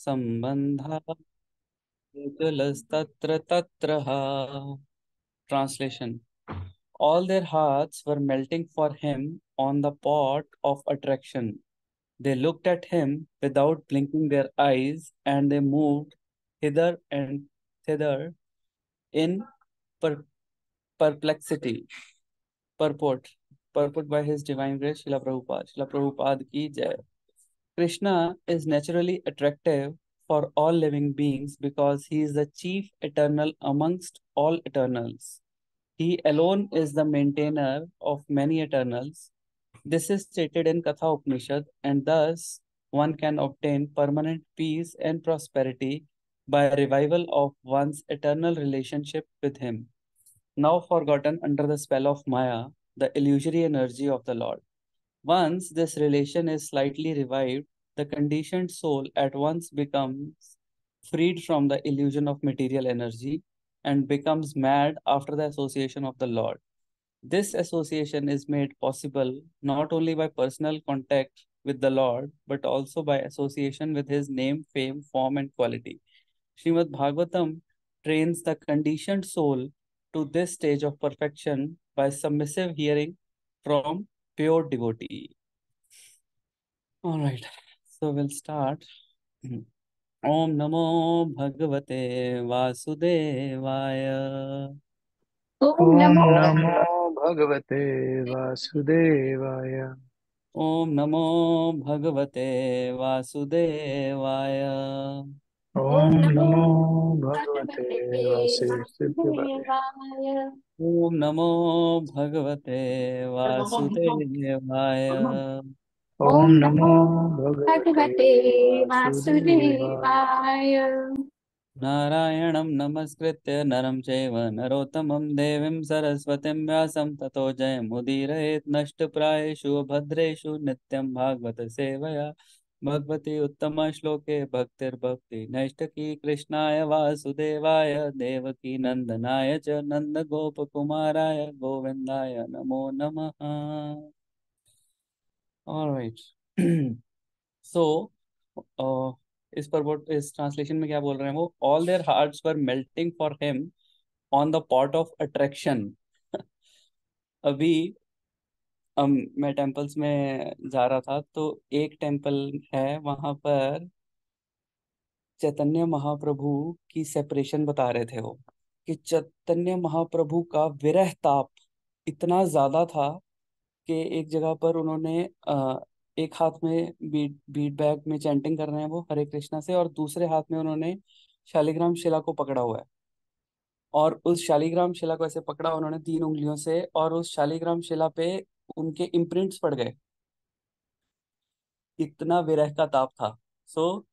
संबंधा कुतलस्तत्र तत्र हा. Translation. All their hearts were melting for him on the pot of attraction. They looked at him without blinking their eyes, and they moved hither and thither in per- perplexity. Purport. Purport by His Divine Grace, Srila Prabhupada. Srila Prabhupada ki jai. Krishna is naturally attractive for all living beings because he is the chief eternal amongst all eternals. He alone is the maintainer of many eternals. This is stated in Katha Upanishad, and thus one can obtain permanent peace and prosperity by revival of one's eternal relationship with him, now forgotten under the spell of Maya, the illusory energy of the Lord. Once this relation is slightly revived, the conditioned soul at once becomes freed from the illusion of material energy and becomes mad after the association of the Lord. This association is made possible not only by personal contact with the Lord, but also by association with his name, fame, form, and quality. Srimad Bhagavatam trains the conditioned soul to this stage of perfection by submissive hearing from pure devotee. All right, so we'll start. Om Namo Bhagavate Vasudevaya. Om Om Namo Namo भगवते वासुदेवाय। Om Namo Bhagavate Vasudevaya. Om Om Namo Namo भगवते भगवते वासुदेवाय। वासुदेवाय। Om Namo Bhagavate Vasudevaya. Om Om Namo Namo भगवते भगवते वासुदेवाय। वासुदेवाय। नारायणं नमस्कृत्य नरं चैव नरोत्तमं देवीं सरस्वतीं व्यासं ततो जयमुदीरयेत् नष्टप्रायेषु भद्रेषु नित्यं भागवत सेवया भगवती उत्तमश्लोके भक्तिर्भक्ति नैष्टकी कृष्णाय वासुदेवाय देवकी नंदनाय च नन्दगोपकुमाराय गोविन्दाय नमो नमः. All right. So, uh, इस ट्रांसलेशन में क्या बोल रहे हैं वो? All there hearts were melting for him on the pot of attraction. अभी मैं टेम्पल्स में जा रहा था तो एक टेम्पल है वहां पर चैतन्य महाप्रभु की सेपरेशन बता रहे थे वो, कि चैतन्य महाप्रभु का विरह ताप इतना ज्यादा था कि एक जगह पर उन्होंने एक हाथ में बीट बीट बैग में चैंटिंग कर रहे हैं वो हरे कृष्णा से, और दूसरे हाथ में उन्होंने शालिग्राम शिला को पकड़ा हुआ है, और उस शालिग्राम शिला को ऐसे पकड़ा उन्होंने तीन उंगलियों से, और उस शालिग्राम शिला पे उनके इम्प्रिंट्स पड़ गए. इतना विरह का ताप था. So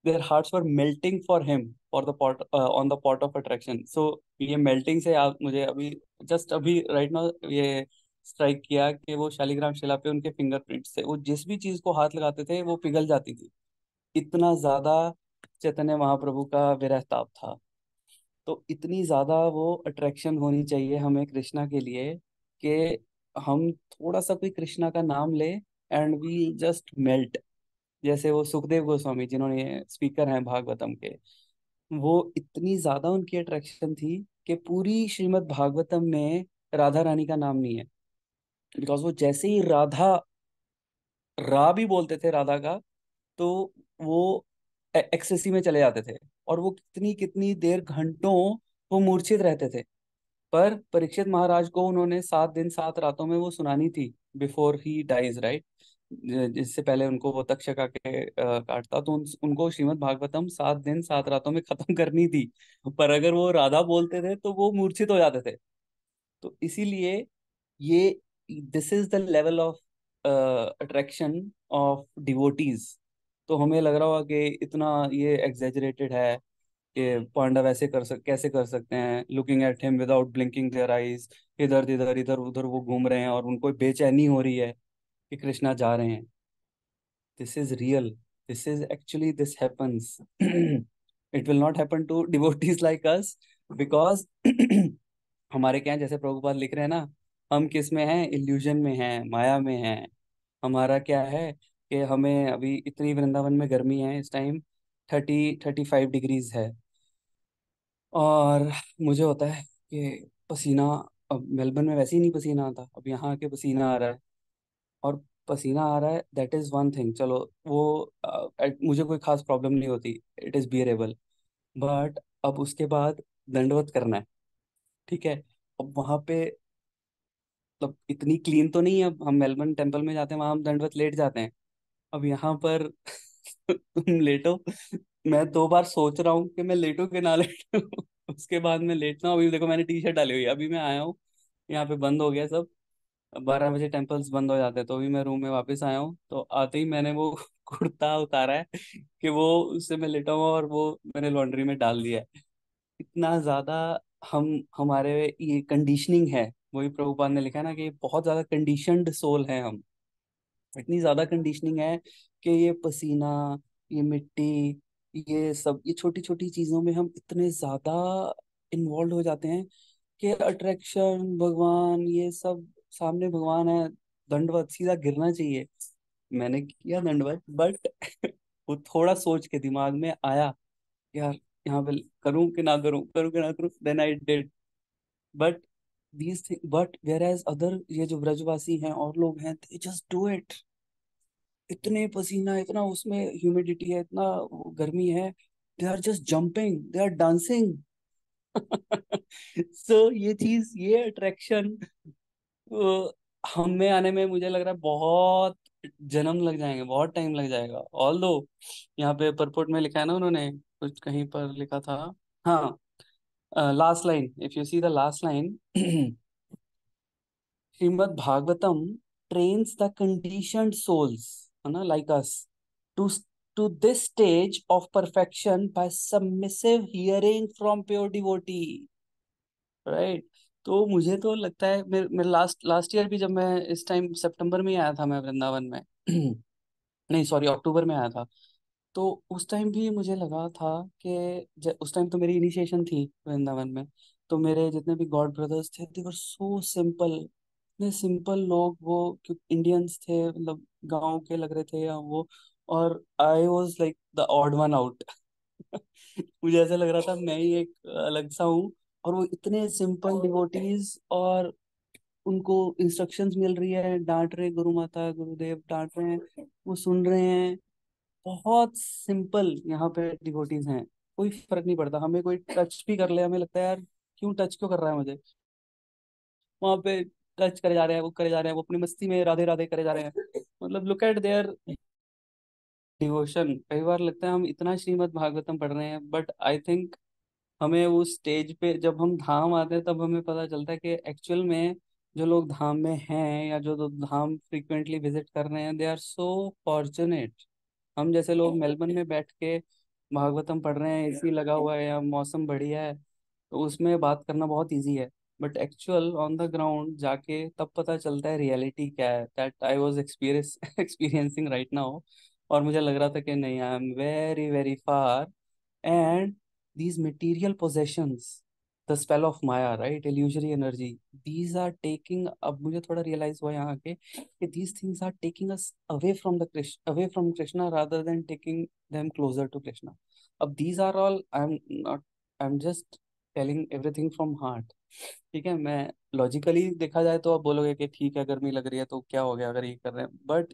their hearts were melting for him for the pot on the pot of attraction. So ये मेल्टिंग से आप मुझे अभी जस्ट अभी राइट नाउ ये स्ट्राइक किया कि वो शालिग्राम शिला पे उनके फिंगरप्रिंट्स थे, वो जिस भी चीज को हाथ लगाते थे वो पिघल जाती थी. इतना ज्यादा चैतन्य महाप्रभु का विरह ताप था. तो इतनी ज्यादा वो अट्रैक्शन होनी चाहिए हमें कृष्णा के लिए कि हम थोड़ा सा कोई कृष्णा का नाम ले एंड वी जस्ट मेल्ट. जैसे वो सुखदेव गोस्वामी जिन्होंने स्पीकर हैं भागवतम के, वो इतनी ज्यादा उनकी अट्रैक्शन थी कि पूरी श्रीमद् भागवतम में राधा रानी का नाम नहीं है. बिकॉज वो जैसे ही राधा रा भी बोलते थे राधा का, तो वो एक्सेसी में चले जाते थे, और वो कितनी कितनी देर घंटों वो मूर्छित रहते थे. पर परीक्षित महाराज को उन्होंने 7 दिन 7 रातों में वो सुनानी थी बिफोर ही डाइज, राइट. जिससे पहले उनको वो तक्षका के काटता, तो उनको श्रीमद् भागवतम 7 दिन 7 रातों में खत्म करनी थी. पर अगर वो राधा बोलते थे तो वो मूर्छित हो जाते थे. तो इसीलिए ये this is the level of attraction of devotees. तो हमें लग रहा होगा कि इतना ये एग्जेजरेटेड है कि पांडव ऐसे कैसे कर सकते हैं, looking at him without blinking their eyes. इधर उधर वो घूम रहे हैं और उनको बेचैनी हो रही है कि कृष्णा जा रहे हैं. This is real. This happens. It will not happen to devotees like us, because हमारे क्या है, जैसे प्रभुपाद लिख रहे हैं ना, हम किस में हैं? इल्यूजन में हैं, माया में हैं. हमारा क्या है कि हमें अभी इतनी वृंदावन में गर्मी है इस टाइम, 35 डिग्रीज है। और मुझे होता है कि पसीना, अब मेलबर्न में वैसे ही नहीं पसीना आता, अब यहाँ आके पसीना आ रहा है। और पसीना आ रहा है, दैट इज वन थिंग, चलो वो मुझे कोई खास प्रॉब्लम नहीं होती, इट इज बियरेबल। बट अब उसके बाद दंडवत करना है, ठीक है। अब वहां पे मतलब इतनी क्लीन तो नहीं है, अब हम मेलबर्न टेम्पल में जाते हैं, वहां हम दंडवत लेट जाते हैं। अब यहाँ पर तुम लेटो, मैं 2 बार सोच रहा हूँ कि मैं लेटू कि ना लेटू। उसके बाद मैं लेटता हूँ। अभी देखो मैंने टी शर्ट डाली हुई है, अभी मैं आया हूँ, यहाँ पे बंद हो गया सब। 12 बजे टेम्पल्स बंद हो जाते हैं, तो अभी मैं रूम में वापस आया हूँ, तो आते ही मैंने वो कुर्ता उतारा है कि वो उससे मैं लेटा हुआ, और वो मैंने लॉन्ड्री में डाल दिया है। इतना ज्यादा हम, हमारे ये कंडीशनिंग है, वही प्रभुपाद ने लिखा है ना कि बहुत ज्यादा कंडीशनड सोल है हम। इतनी ज्यादा कंडीशनिंग है कि ये पसीना, ये मिट्टी, ये सब, ये छोटी छोटी चीजों में हम इतने ज्यादा इन्वॉल्व हो जाते हैं कि अट्रैक्शन, भगवान, ये सब, सामने भगवान है, दंडवत सीधा गिरना चाहिए। मैंने किया दंडवत, बट वो थोड़ा सोच के दिमाग में आया, यार यहाँ पे करूं कि ना करूं, करूं कि ना करूं, then I did. But these thing, but whereas other, ये जो ब्रजवासी हैं और लोग हैं, दे जस्ट डू इट। इतने पसीना, इतना उसमें ह्यूमिडिटी है, इतना गर्मी है, they are just jumping, they are dancing. So ये चीज, ये अट्रैक्शन हम में आने में मुझे लग रहा है बहुत जन्म लग जाएंगे, बहुत टाइम लग जाएगा। ऑल दो यहाँ पे परपोर्ट में लिखा है ना, उन्होंने कुछ कहीं पर लिखा था। हाँ, last line, if you see the last line, Shrimad Bhagavatam trains the conditioned souls, है ना, like us, to to this stage of perfection by submissive hearing from pure devotee, right. तो मुझे तो लगता है, मेरे लास्ट लास्ट ईयर भी, जब मैं इस टाइम सितंबर में ही आया था मैं वृंदावन में, नहीं सॉरी, अक्टूबर में आया था। तो उस टाइम भी मुझे लगा था कि उस टाइम तो मेरी इनिशिएशन थी वृंदावन में। तो मेरे जितने भी गॉड ब्रदर्स थे, दे वर सो सिंपल, इतने सिंपल लोग वो, क्योंकि इंडियंस थे, मतलब गांव के लग रहे थे या वो। और I was like the odd one out. मुझे ऐसा लग रहा था मैं ही एक अलग सा हूँ। और वो इतने सिंपल डिवोटीज, और उनको इंस्ट्रक्शंस मिल रही है, डांट रहे गुरु माता गुरुदेव डांट रहे हैं, वो सुन रहे हैं। बहुत सिंपल यहाँ पे डिवोटीज हैं, कोई फर्क नहीं पड़ता, हमें कोई टच भी कर ले, हमें लगता है यार क्यों टच क्यों कर रहा है मुझे, वहां पे टच करे जा रहे हैं, वो करे जा रहे हैं, वो अपनी मस्ती में राधे राधे करे जा रहे हैं। मतलब लुक एट देयर डिवोशन। कई बार लगता है हम इतना श्रीमद् भागवतम पढ़ रहे हैं, बट आई थिंक हमें उस स्टेज पे जब हम धाम आते हैं, तब हमें पता चलता है कि एक्चुअल में जो लोग धाम में हैं, या जो लोग धाम फ्रीक्वेंटली विजिट कर रहे हैं, दे आर सो फॉर्चुनेट। हम जैसे लोग मेलबर्न में बैठ के भागवतम पढ़ रहे हैं, एसी लगा हुआ है या मौसम बढ़िया है, तो उसमें बात करना बहुत इजी है। But actual on the ground जाके तब पता चलता है रियलिटी क्या है, that I was experience experiencing right now. और मुझे लग रहा था कि नहीं, I am very very far. And these material possessions, the spell of maya, right, illusory energy, these are taking, अब मुझे थोड़ा रियलाइज हुआ यहाँ के कि these things are taking us away from the Krishna, away from Krishna rather than taking them closer to Krishna. अब these are all, I'm not, I'm just telling everything from heart, ठीक है। मैं logically देखा जाए तो आप बोलोगे कि ठीक है, गर्मी लग रही है तो क्या हो गया अगर ये कर रहे हैं, बट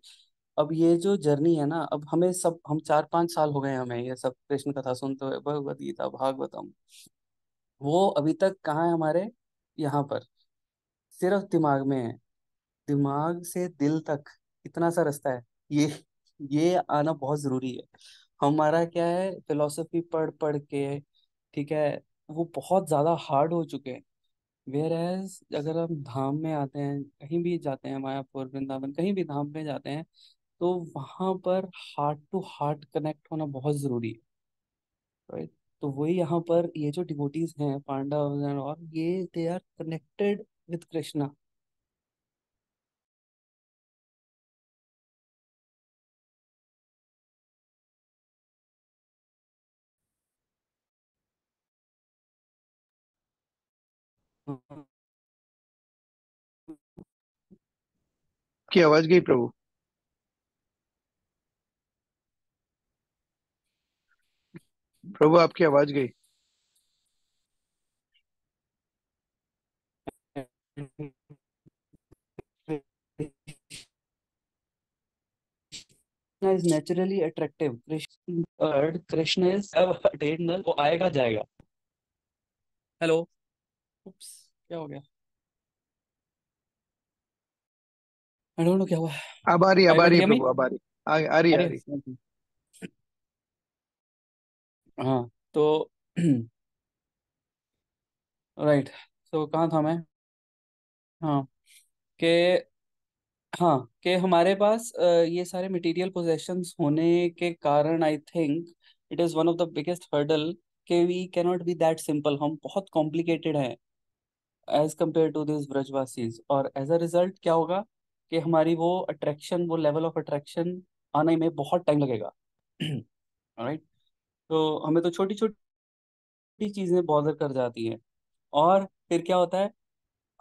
अब ये जो जर्नी है ना, अब हमें सब, हम 4-5 साल हो गए हमें ये सब कृष्ण कथा सुनते हुए, भगवत गीता भागवतम, वो अभी तक कहाँ है हमारे, यहाँ पर, सिर्फ दिमाग में है। दिमाग से दिल तक इतना सा रास्ता है, ये आना बहुत जरूरी है। हमारा क्या है, फिलोसफी पढ़ पढ़ के, ठीक है, वो बहुत ज्यादा हार्ड हो चुके हैं। वेयर एज अगर हम धाम में आते हैं, कहीं भी जाते हैं, मायापुर वृंदावन कहीं भी धाम में जाते हैं, तो वहां पर हार्ट टू हार्ट कनेक्ट होना बहुत जरूरी है, राइट। तो वही यहाँ पर ये जो डिवोटीज हैं, पांडव और ये, they are connected with Krishna. की आवाज गई प्रभु। प्रभु आपकी आवाज गई। Krishna is naturally attractive. Krishna is eternal, वो आएगा जाएगा। हेलो। उप्स, क्या हो गया? आई डोंट नो क्या हुआ। अब आई आ एबल रही टू है हियर मी? प्रभु, अब आ रही। आ रही आ अरे रही। हाँ। तो राइट। तो कहाँ था मैं? हाँ। कि हाँ, कि हमारे पास ये सारे मटेरियल पोजेशंस होने के कारण I think it is one of the biggest hurdle, कि we cannot be that simple. हम बहुत कॉम्प्लिकेटेड हैं as compare to this Brajwasis, और एज अ रिजल्ट क्या होगा कि हमारी वो अट्रैक्शन, वो लेवल ऑफ अट्रैक्शन आने में बहुत टाइम लगेगा। राइट। तो हमें तो छोटी छोटी चीजें बॉदर कर जाती हैं, और फिर क्या होता है,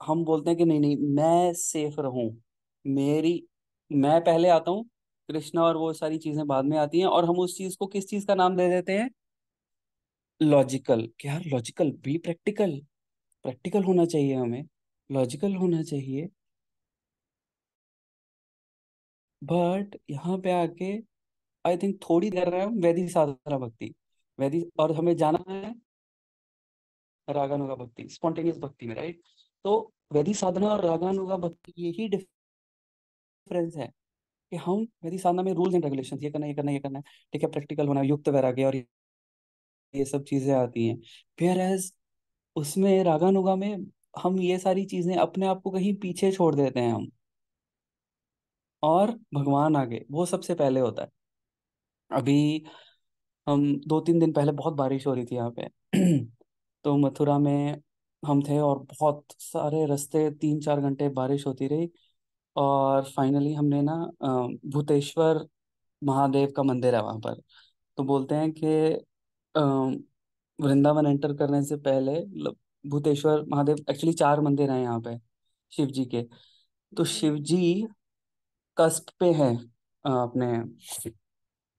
हम बोलते हैं कि नहीं नहीं, मैं सेफ रहूं, मेरी, मैं पहले आता हूँ, कृष्णा और वो सारी चीजें बाद में आती हैं, और हम उस चीज को किस चीज का नाम दे देते हैं? लॉजिकल। क्या यार, लॉजिकल भी प्रैक्टिकल, प्रैक्टिकल होना चाहिए हमें, लॉजिकल होना चाहिए। बट यहाँ पे आके आई थिंक थोड़ी देर रहे हम वैदिक साधना भक्ति, वैदिक, और हमें जाना है रागानुगा भक्ति, स्पॉन्टेनियस भक्ति में, राइट। तो वैदिक साधना और रागानुगा भक्ति, यही डिफरेंस है कि हम वैदिक साधना में रूल्स एंड रेगुलेशन, ये करना, ये करना, ये करना है, ठीक है, प्रैक्टिकल होना, युक्त वैराग्य और ये सब चीजें आती हैं। वेयर एज उसमें रागानुगा में हम ये सारी चीजें अपने आप को कहीं पीछे छोड़ देते हैं हम, और भगवान आगे, वो सबसे पहले होता है। अभी हम 2-3 दिन पहले बहुत बारिश हो रही थी यहाँ पे। तो मथुरा में हम थे, और बहुत सारे रास्ते 3-4 घंटे बारिश होती रही, और फाइनली हमने ना भूतेश्वर महादेव का मंदिर है वहां पर। तो बोलते हैं कि अम, वृंदावन एंटर करने से पहले, मतलब भूतेश्वर महादेव, एक्चुअली 4 मंदिर हैं यहाँ पे शिव जी के। तो शिव जी कस्प पे हैं अपने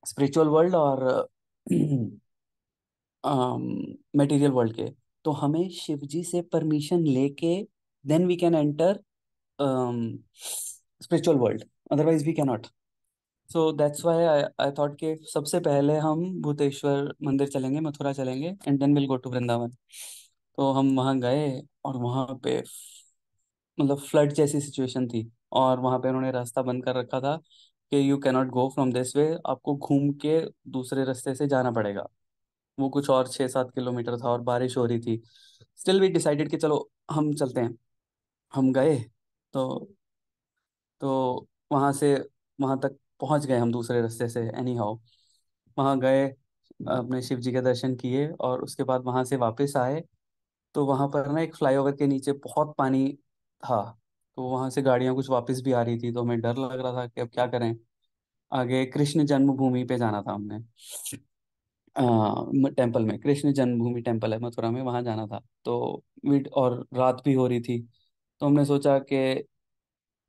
स्पिरिचुअल वर्ल्ड और मटेरियल वर्ल्ड के। तो हमें शिव जी से परमिशन लेके then we can enter spiritual world, otherwise we cannot. So that's why I thought कि सबसे पहले हम भूतेश्वर मंदिर चलेंगे, मथुरा चलेंगे, and then will go to Vrindavan. तो हम वहाँ गए, और वहाँ पे मतलब फ्लड जैसी सिचुएशन थी, और वहाँ पे उन्होंने रास्ता बंद कर रखा था कि you cannot go from this way, आपको घूम के दूसरे रास्ते से जाना पड़ेगा। वो कुछ और 6-7 किलोमीटर था, और बारिश हो रही थी। स्टिल वी डिसाइडेड कि चलो हम चलते हैं। हम गए। तो वहां से वहां तक पहुंच गए हम दूसरे रास्ते से, एनी हाउ। वहां गए, अपने शिव जी के दर्शन किए, और उसके बाद वहां से वापस आए। तो वहां पर ना एक फ्लाईओवर के नीचे बहुत पानी था। तो वहां से गाड़ियां कुछ वापस भी आ रही थी, तो हमें डर लग रहा था कि अब क्या करें। आगे कृष्ण जन्मभूमि पे जाना था हमने, टेम्पल में, कृष्ण जन्मभूमि टेम्पल है मथुरा में, वहां जाना था। तो और रात भी हो रही थी। तो हमने सोचा कि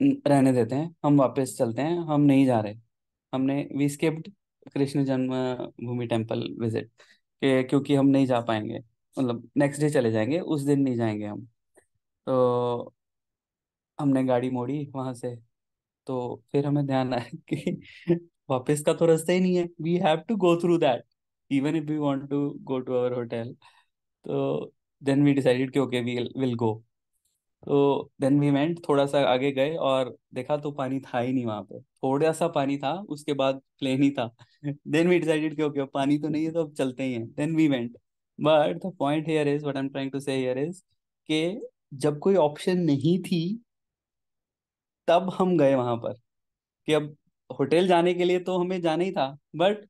रहने देते हैं, हम वापस चलते हैं, हम नहीं जा रहे। हमने we skipped Krishna Janmabhoomi temple visit, के क्योंकि हम नहीं जा पाएंगे, मतलब नेक्स्ट डे चले जाएंगे, उस दिन नहीं जाएंगे हम। तो हमने गाड़ी मोड़ी वहां से। तो फिर हमें ध्यान आया कि वापस का तो रास्ता ही नहीं है, we have to go through that even if we want to go to our hotel. तो देन वी डिसाइडेड कि ओके वी विल गो। तो देन वी वेंट, थोड़ा सा आगे गए, और देखा तो पानी था ही नहीं वहां पे, थोड़ा सा पानी था, उसके बाद प्लेन ही था। देन वी डिसाइडेड कि ओके पानी तो नहीं है, तो अब चलते ही हैं, then we went. But the point here is, what I am trying to say here is, कि जब कोई ऑप्शन नहीं थी, तब हम गए वहां पर, कि अब होटल जाने के लिए तो हमें जाना ही था, बट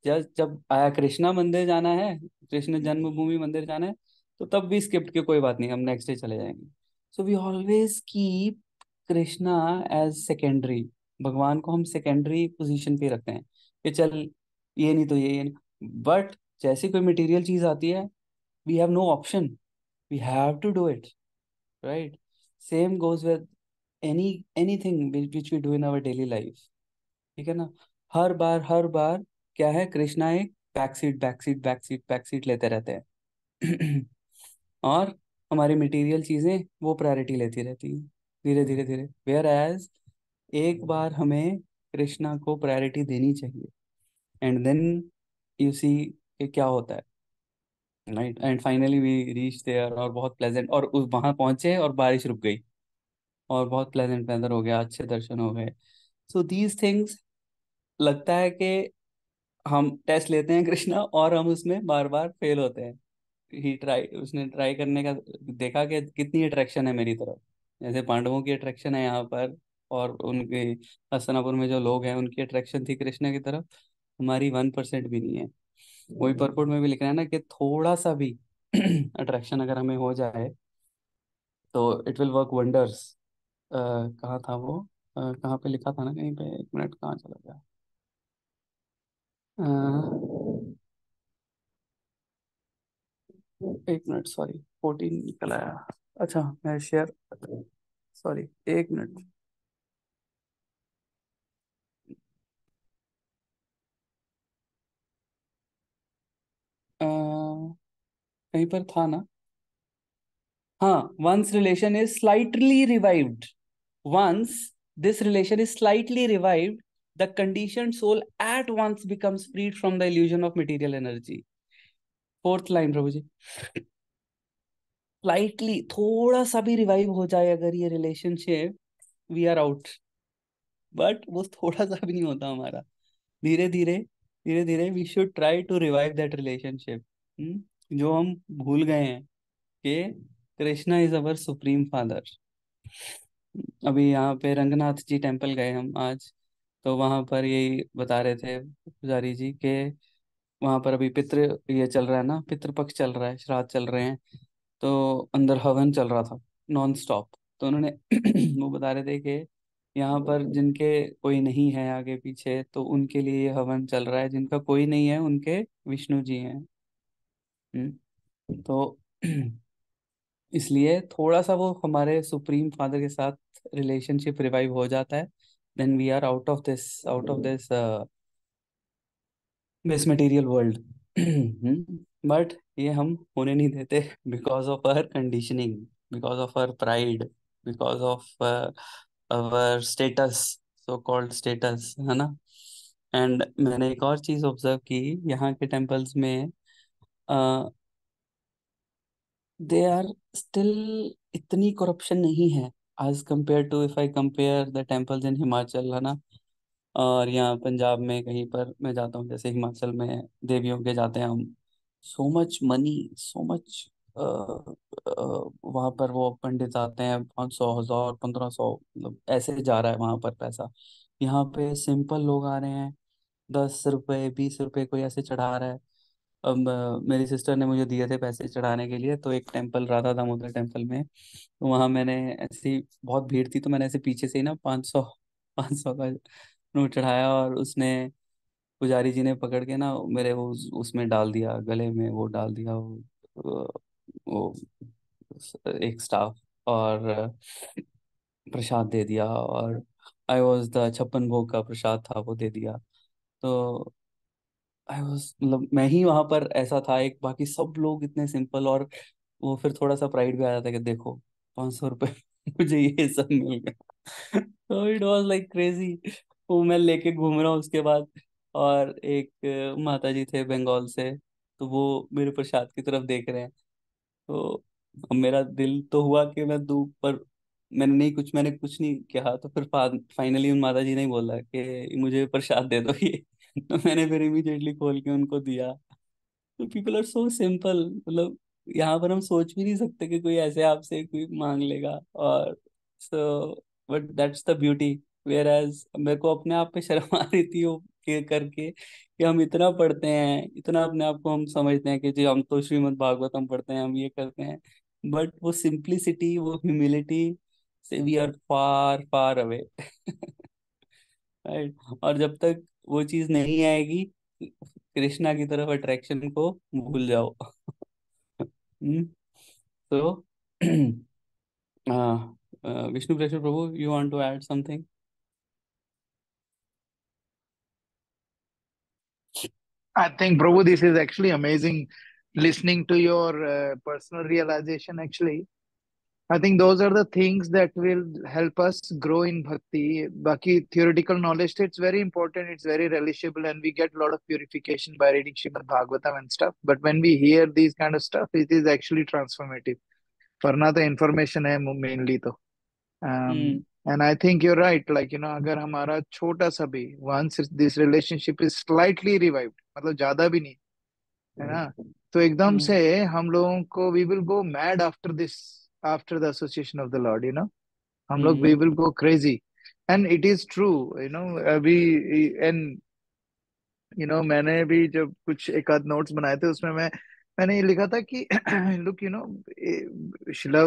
जब जब आया कृष्णा मंदिर जाना है, कृष्ण जन्मभूमि मंदिर जाना है, तो तब भी स्किप्ट के कोई बात नहीं, हम नेक्स्ट डे चले जाएंगे। So we always keep Krishna as secondary. भगवान को हम सेकेंडरी पोजीशन पे रखते हैं, कि चल ये नहीं तो ये नहीं। बट जैसी कोई मटेरियल चीज आती है, we have no option, we have to do it, right. Same goes with any anything which we do in our daily life, ठीक है ना। हर बार क्या है, कृष्णा एक back seat back seat back seat back seat लेते रहते हैं। और हमारी मटेरियल चीजें वो प्रायोरिटी लेती रहती हैं धीरे धीरे धीरे, वेयर एज एक बार हमें कृष्णा को प्रायोरिटी देनी चाहिए। एंड देन यू सी कि क्या होता है। Right, and finally we reach there, और बहुत प्लेजेंट, और उस वहां पहुंचे और बारिश रुक गई, और बहुत प्लेजेंट वेदर हो गया, अच्छे दर्शन हो गए। सो दीज थिंग्स, लगता है कि हम टेस्ट लेते हैं कृष्णा और हम उसमें बार बार फेल होते हैं। ही ट्राई उसने ट्राई करने का देखा कि कितनी अट्रैक्शन है मेरी तरफ, जैसे पांडवों की अट्रैक्शन है यहाँ पर, और उनके हस्तिनापुर में जो लोग हैं उनकी अट्रैक्शन थी कृष्णा की तरफ, हमारी 1% भी नहीं है। वही परपोर्ट में भी लिख रहा है ना कि थोड़ा सा भी अट्रैक्शन अगर हमें हो जाए तो इट विल वर्क वंडर्स। कहाँ था वो, कहाँ पे लिखा था ना कहीं पे, एक मिनट कहाँ चला गया। एक मिनट, सॉरी, 14 निकल आया। अच्छा, मैं शेयर, सॉरी, एक मिनट। कहीं पर था ना। हाँ, once relation is slightly revived, once this relation is slightly revived, the conditioned soul at once becomes freed from the illusion of material energy। Fourth line Prabhu ji, slightly, थोड़ा सा भी रिवाइव हो जाए अगर ये relationship, we are out. But वो थोड़ा सा भी नहीं होता हमारा। धीरे धीरे धीरे धीरे we should try to revive that relationship, जो हम भूल गए हैं कि Krishna is our supreme father. अभी यहाँ पे रंगनाथ जी टेम्पल गए हम आज, तो वहां पर यही बता रहे थे पुजारी जी के, वहां पर अभी पितृ ये चल रहा है ना, पितृपक्ष चल रहा है, श्राद्ध चल रहे हैं, तो अंदर हवन चल रहा था नॉन स्टॉप। तो उन्होंने वो बता रहे थे कि यहाँ पर जिनके कोई नहीं है आगे पीछे, तो उनके लिए ये हवन चल रहा है, जिनका कोई नहीं है उनके विष्णु जी हैं। तो इसलिए थोड़ा सा वो हमारे सुप्रीम फादर के साथ रिलेशनशिप रिवाइव हो जाता है, then we are out of this this material world. But ये हम होने नहीं देते, because of our conditioning, because of our pride, because of our status, so called status, है ना। एंड मैंने एक और चीज ऑब्जर्व की यहाँ के टेम्पल्स में, दे आर स्टिल, इतनी करप्शन नहीं है as compare to, if I compare the temples in Himachal, है ना। और यहाँ पंजाब में कहीं पर मैं जाता हूँ, जैसे हिमाचल में देवियों के जाते हैं हम, so much money, so much, वहाँ पर वो पंडित आते हैं, 500 1000 1500, मतलब ऐसे जा रहा है वहाँ पर पैसा। यहाँ पे सिंपल लोग आ रहे हैं, 10 रुपए 20 रुपए कोई ऐसे चढ़ा रहा है। अब मेरी सिस्टर ने मुझे दिए थे पैसे चढ़ाने के लिए, तो एक टेम्पल, राधा दामोदर टेम्पल में, तो वहां मैंने ऐसी बहुत भीड़ थी, तो मैंने ऐसे पीछे से ही ना 500 का नोट चढ़ाया, और उसने, पुजारी जी ने पकड़ के ना मेरे वो उसमें डाल दिया, गले में वो डाल दिया, वो एक स्टाफ, और प्रसाद दे दिया, और आई वॉज द 56 भोग का प्रसाद था वो दे दिया। तो आई वॉज, मतलब मैं ही वहां पर ऐसा था एक, बाकी सब लोग इतने सिंपल, और वो फिर थोड़ा सा प्राइड भी आ जाता है कि देखो 500 रुपये मुझे ये सब मिल गया। तो इट वाज लाइक क्रेजी। वो मैं लेके घूम रहा हूँ उसके बाद, और एक माता जी थे बंगाल से, तो वो मेरे प्रसाद की तरफ देख रहे हैं। तो अब मेरा दिल तो हुआ कि मैं दूं, पर मैंने कुछ नहीं किया, तो फिर फाइनली उन माता जी ने ही बोला कि मुझे प्रसाद दे दो ये। तो मैंने फिर इमीडिएटली खोल के उनको दिया। तो पीपल आर सो सिंपल, मतलब यहाँ पर हम सोच भी नहीं सकते कि कोई ऐसे आपसे कोई मांग लेगा, और so, but that's the beauty. Whereas मेरे को अपने आप पे शर्म आ रही थी वो के करके, कि हम इतना पढ़ते हैं, इतना अपने आप को हम समझते हैं कि जी हम तो श्रीमद् भागवतम पढ़ते हैं, हम ये करते हैं, बट वो सिंप्लिसिटी, वो ह्यूमिलिटी से we are far far away. Right. और जब तक वो चीज नहीं आएगी, कृष्णा की तरफ अट्रैक्शन को भूल जाओ। तो विष्णु प्रेषर Prabhu, you want to add something? I think, Prabhu, this is actually amazing listening to your personal realization. Actually, I think those are the things that will help us grow in bhakti. Baki theoretical knowledge, it's very important, it's very relishable, and we get a lot of purification by reading Shrimad Bhagavatam and stuff. But when we hear these kind of stuff, it is actually transformative. वरना तो information है mainly तो. हम्म And I think you're right. Like, अगर हमारा छोटा सा भी once this relationship is slightly revived, मतलब ज्यादा भी नहीं, है ना, तो एकदम हम्म से हम लोगों को we will go mad after this, after the association of the Lord, हम लोग we hmm will go crazy. And it is true, अभी and मैंने भी जब कुछ एक आध नोट्स बनाए थे उसमें मैंने ये लिखा था कि लुक शिला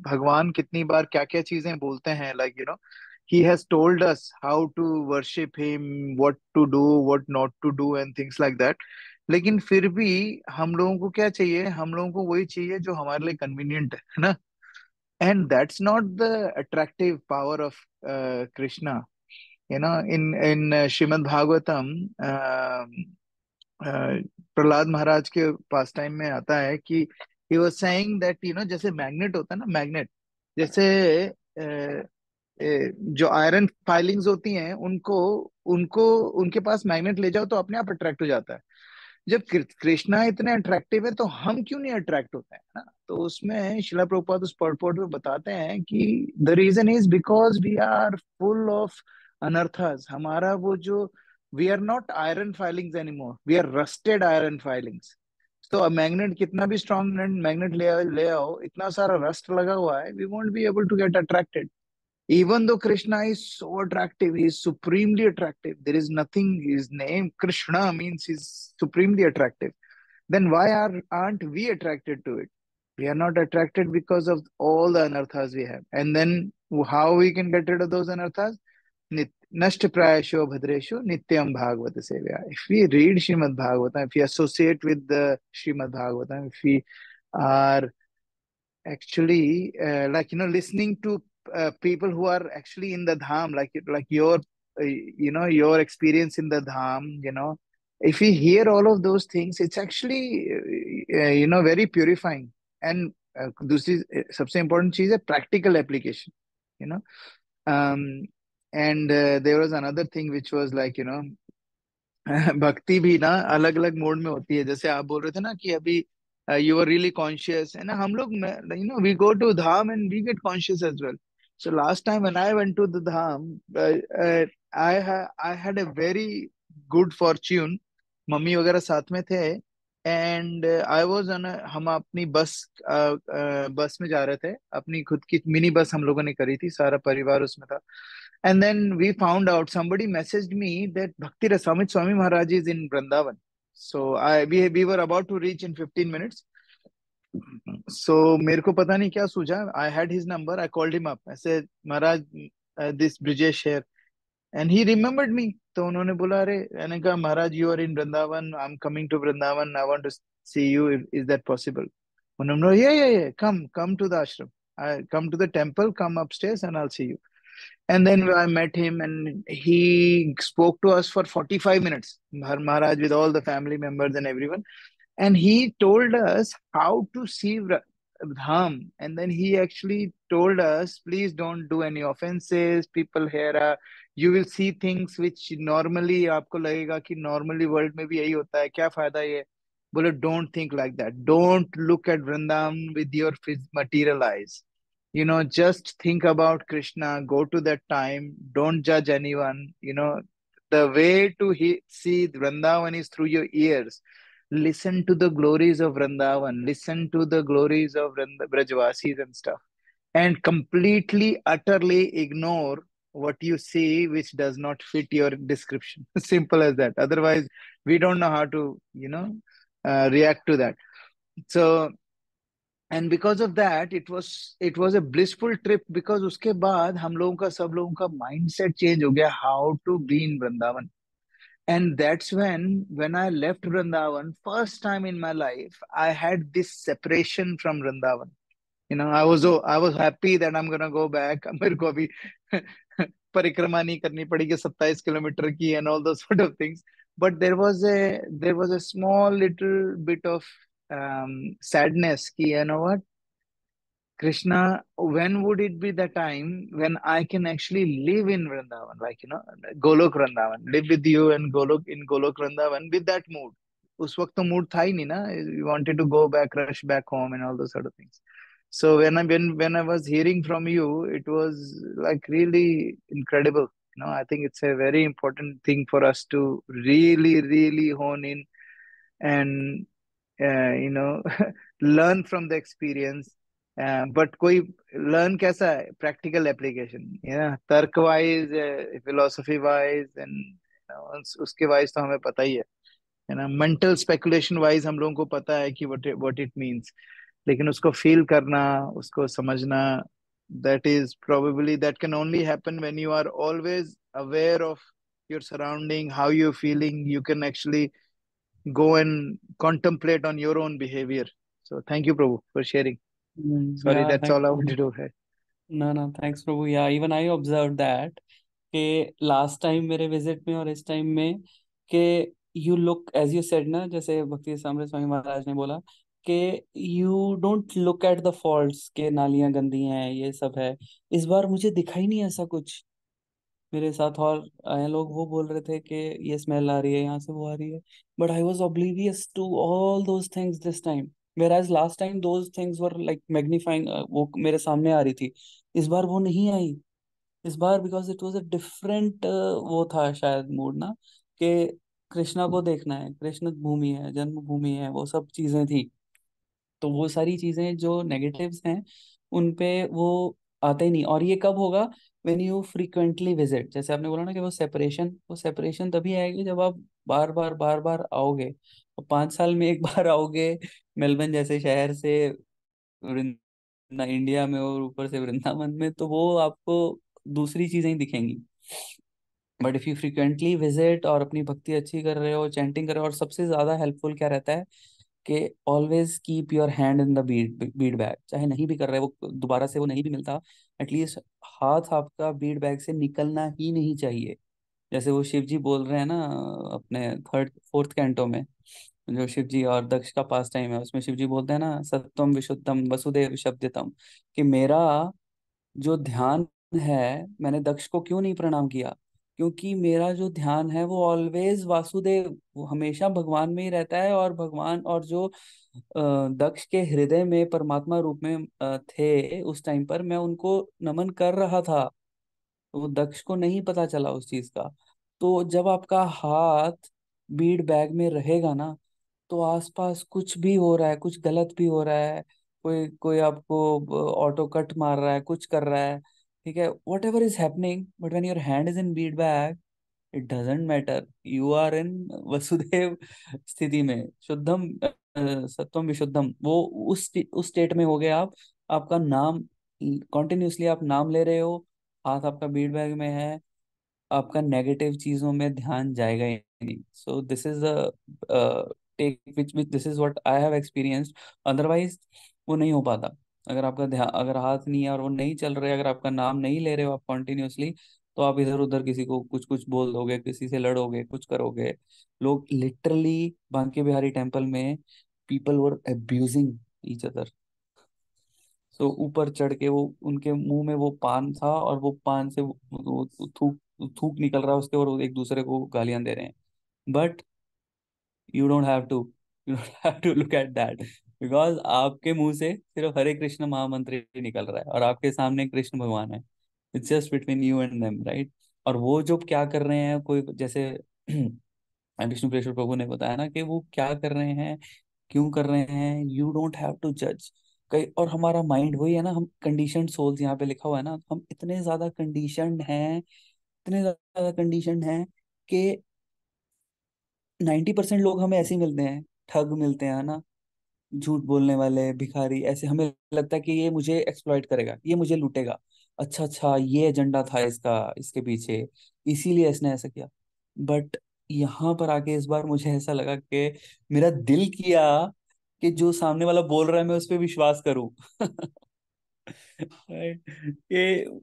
भगवान कितनी बार क्या क्या चीजें बोलते हैं, like he has told us how to worship him, what to do, what not to do and things like that. लेकिन फिर भी हम लोगों को क्या चाहिए, हम लोगों को वही चाहिए जो हमारे लिए कन्वीनियंट है ना. And that's not the attractive power of Krishna. In Shrimad Bhagavatam, Prahlad महाराज के पास टाइम में आता है कि he was saying that जैसे मैग्नेट होता है ना, मैग्नेट जैसे जो आयरन फाइलिंग्स होती हैं उनको उनको उनके पास मैग्नेट ले जाओ तो अपने आप अट्रैक्ट हो जाता है. जब कृष्णा इतने अट्रैक्टिव है तो हम क्यों नहीं अट्रैक्ट होते हैं ना. तो उसमें शिला प्रभुपाद उस पर्पort में बताते हैं कि the reason is because we are full of अनर्थास. हमारा वो जो we are not iron filings anymore, we are rusted iron filings. तो मैग्नेट कितना भी स्ट्रॉन्ग मैग्नेट ले आओ, इतना सारा रस्ट लगा हुआ है, we won't be able to get attracted. Even though Krishna is so attractive, he is supremely attractive. There is nothing, his name Krishna means he's supremely attractive. Then why aren't we attracted to it? We are not attracted because of all the anarthas we have. And then how we can get rid of those anarthas? Nashta prayasho bhadreshu nityam bhagavata sevya. If we read Srimad Bhagavatam, if we associate with the Srimad Bhagavatam, if we are actually listening to people who are actually in the dham, like your your experience in the dham, if we hear all of those things, it's actually very purifying. And दूसरी सबसे important चीज है practical application, you know um and there was another thing which was like भक्ति भी ना अलग अलग mode में होती है. जैसे आप बोल रहे थे ना कि अभी यू आर रियली कॉन्शियस, है ना. हम लोग वी गो टू धाम and we get conscious as well. So last time when I went to the धाम, I had a very good fortune. Mummy वगैरह साथ में थे एंड आई वाज ऑन, हम अपनी बस में जा रहे थे. अपनी खुद की मिनी बस हम लोगों ने करी थी, सारा परिवार उसमें था. And then we found out, somebody messaged me that Bhakti Rasamit Swami Maharaj is in Vrindavan. So we were about to reach in 15 minutes. So मेरे को पता नहीं क्या सूझा. I had his number. I called him up. I said, Maharaj, this Brijesh here. And he remembered me. तो उन्होंने बोला, अरे, मैंने कहा, महाराज, you are in Vrindavan. I'm coming to Vrindavan. I want to see you. Is that possible? उन्होंने बोला, yeah. Come to the ashram. Come to the temple. Come upstairs, and I'll see you. And then I met him, and he spoke to us for 45 minutes, Maharaj, with all the family members and everyone. And he told us how to see Dham. And then he actually told us, please don't do any offenses. People here, you will see things which normally आपको लगेगा कि normally world में भी यही होता है, क्या फायदा ये. बोले, don't think like that. Don't look at Vrindavan with your material eyes. Just think about Krishna, go to that time, don't judge anyone. The way to see Vrindavan is through your ears. Listen to the glories of Vrindavan, listen to the glories of Brajvasis and stuff, and completely, utterly ignore what you see which does not fit your description. Simple as that. Otherwise, we don't know how to, react to that. So, and because of that, it was a blissful trip, because उसके बाद हम लोगों का, सब लोगों का mindset change हो गया how to be in Vrindavan. And that's when I left Vrindavan, first time in my life, I had this separation from Vrindavan. I was happy that I'm gonna go back. मेरे को अभी परिक्रमा नहीं करनी पड़ेगी 27 kilometre की and all those sort of things. but there was a small little bit of sadness ki, you know what, Krishna, when would it be the time when I can actually live in Vrindavan, like, Golok Vrindavan, live with you and Golok in Golok Vrindavan with that mood. उस वक्त तो mood था ही नहीं ना. We wanted to go back, rush back home, and all those sort of things. So when I was hearing from you, it was like really incredible. I think it's a very important thing for us to really, really hone in and learn from the experience. But कोई learn कैसा है, practical application, तर्क wise, philosophy wise, and उसके wise तो हमें पता ही है ना. mental speculation wise हम लोगों को पता है कि what it means, लेकिन उसको feel करना, उसको समझना, that can only happen when you are always aware of your surrounding, how you're feeling. You can actually go and contemplate on your own behavior. So thank you, Prabhu, for sharing. Sorry, Yeah, that's thanks, all I want to Prabhu. do. No, no, thanks, Prabhu. Yeah, even I observed that कि last time मेरे visit में और इस time में कि you look as you said ना, जैसे भक्ति सामरे स्वामी महाराज ने बोला कि you don't look at the faults के नालियां गंदी हैं, ये सब है। इस बार मुझे दिखा ही नहीं ऐसा कुछ। मेरे साथ और आए लोग वो बोल रहे थे कि ये स्मेल आ रही है, यहाँ से वो आ रही है, but I was oblivious to all those things this time. whereas last time those things were like magnifying, वो मेरे सामने आ रही थी। इस बार वो नहीं आई। इस बार because it was a different वो था शायद मूड ना, कि कृष्णा को देखना है, कृष्ण भूमि है, जन्मभूमि है, वो सब चीजें थी। तो वो सारी चीजें जो नेगेटिव्स हैं उन पे वो आते ही नहीं। और ये कब होगा? व्हेन यू फ्रीक्वेंटली विजिट, जैसे आपने बोला ना कि वो सेपरेशन तभी आएगी जब आप बार बार बार बार आओगे। और 5 साल में एक बार आओगे मेलबर्न जैसे शहर से वृंदा इंडिया में, और ऊपर से वृंदावन में, तो वो आपको दूसरी चीजें ही दिखेंगी। But if you frequently visit और अपनी भक्ति अच्छी कर रहे हो, चैंटिंग कर रहे हो, और सबसे ज्यादा हेल्पफुल क्या रहता है कि always keep your hand in the Beed bag. चाहे नहीं भी कर रहे वो दोबारा से, वो नहीं भी मिलता, एटलीस्ट हाथ आपका बीड बैग से निकलना ही नहीं चाहिए। जैसे वो शिव जी बोल रहे हैं ना अपने थर्ड फोर्थ कैंटो में, जो शिव जी और दक्ष का पास टाइम है, उसमें शिव जी बोलते हैं ना, सत्वम विशुद्धम वसुदेव शब्दितम, कि मेरा जो ध्यान है, मैंने दक्ष को क्यों नहीं प्रणाम किया? क्योंकि मेरा जो ध्यान है वो ऑलवेज वासुदेव, वो हमेशा भगवान में ही रहता है। और भगवान और जो दक्ष के हृदय में परमात्मा रूप में थे उस टाइम पर, मैं उनको नमन कर रहा था। तो वो दक्ष को नहीं पता चला उस चीज का। तो जब आपका हाथ बीड बैग में रहेगा ना, तो आसपास कुछ भी हो रहा है, कुछ गलत भी हो रहा है, कोई कोई आपको ऑटो कट मार रहा है, कुछ कर रहा है, ठीक है, whatever is happening, but when your hand is in bead bag, it doesn't matter, you are in वसुदेव स्थिति में, शुद्धम सत्वम विशुद्धम, वो उस स्टेट में हो गए आप। आपका नाम कॉन्टिन्यूसली आप नाम ले रहे हो, हाथ आपका बीड बैग में है, आपका नेगेटिव चीजों में ध्यान जाएगा ही नहीं। So this is the take which this is what I have experienced. Otherwise वो नहीं हो पाता। अगर आपका ध्यान, अगर हाथ नहीं है और वो नहीं चल रहे, अगर आपका नाम नहीं ले रहे हो आप कॉन्टिन्यूसली, तो आप इधर उधर किसी को कुछ कुछ बोल दोगे, किसी से लड़ोगे, कुछ करोगे। लोग लिटरली बांके बिहारी टेम्पल में people were abusing each other. So ऊपर चढ़ के वो उनके मुंह में वो पान था, और वो पान से वो थूक थूक निकल रहा है उसके, और वो एक दूसरे को गालियां दे रहे हैं। But you don't have to you don't have to look at that, because आपके मुंह से सिर्फ हरे कृष्ण महामंत्र ही निकल रहा है, और आपके सामने कृष्ण भगवान है। It's just between you and them, right? और वो जो क्या कर रहे हैं, कोई जैसे विष्णुप्रेश्वर प्रभु ने बताया ना कि वो क्या कर रहे हैं, क्यों कर रहे हैं, यू डोंट हैव टू जज। कई और हमारा माइंड वही है ना, हम कंडीशनड सोल्स, यहाँ पे लिखा हुआ है ना, हम इतने ज्यादा कंडीशनड हैं, इतने ज्यादा कंडीशनड हैं कि 90% लोग हमें ऐसे ही मिलते हैं, ठग मिलते हैं, है ना, झूठ बोलने वाले भिखारी, ऐसे हमें लगता है कि ये मुझे एक्सप्लॉइट करेगा, ये मुझे लूटेगा। अच्छा अच्छा, ये एजेंडा था इसका, इसके पीछे, इसीलिए इसने ऐसा किया। बट यहाँ पर आके इस बार मुझे ऐसा लगा कि मेरा दिल किया कि जो सामने वाला बोल रहा है मैं उस पर विश्वास करूं। Right? कि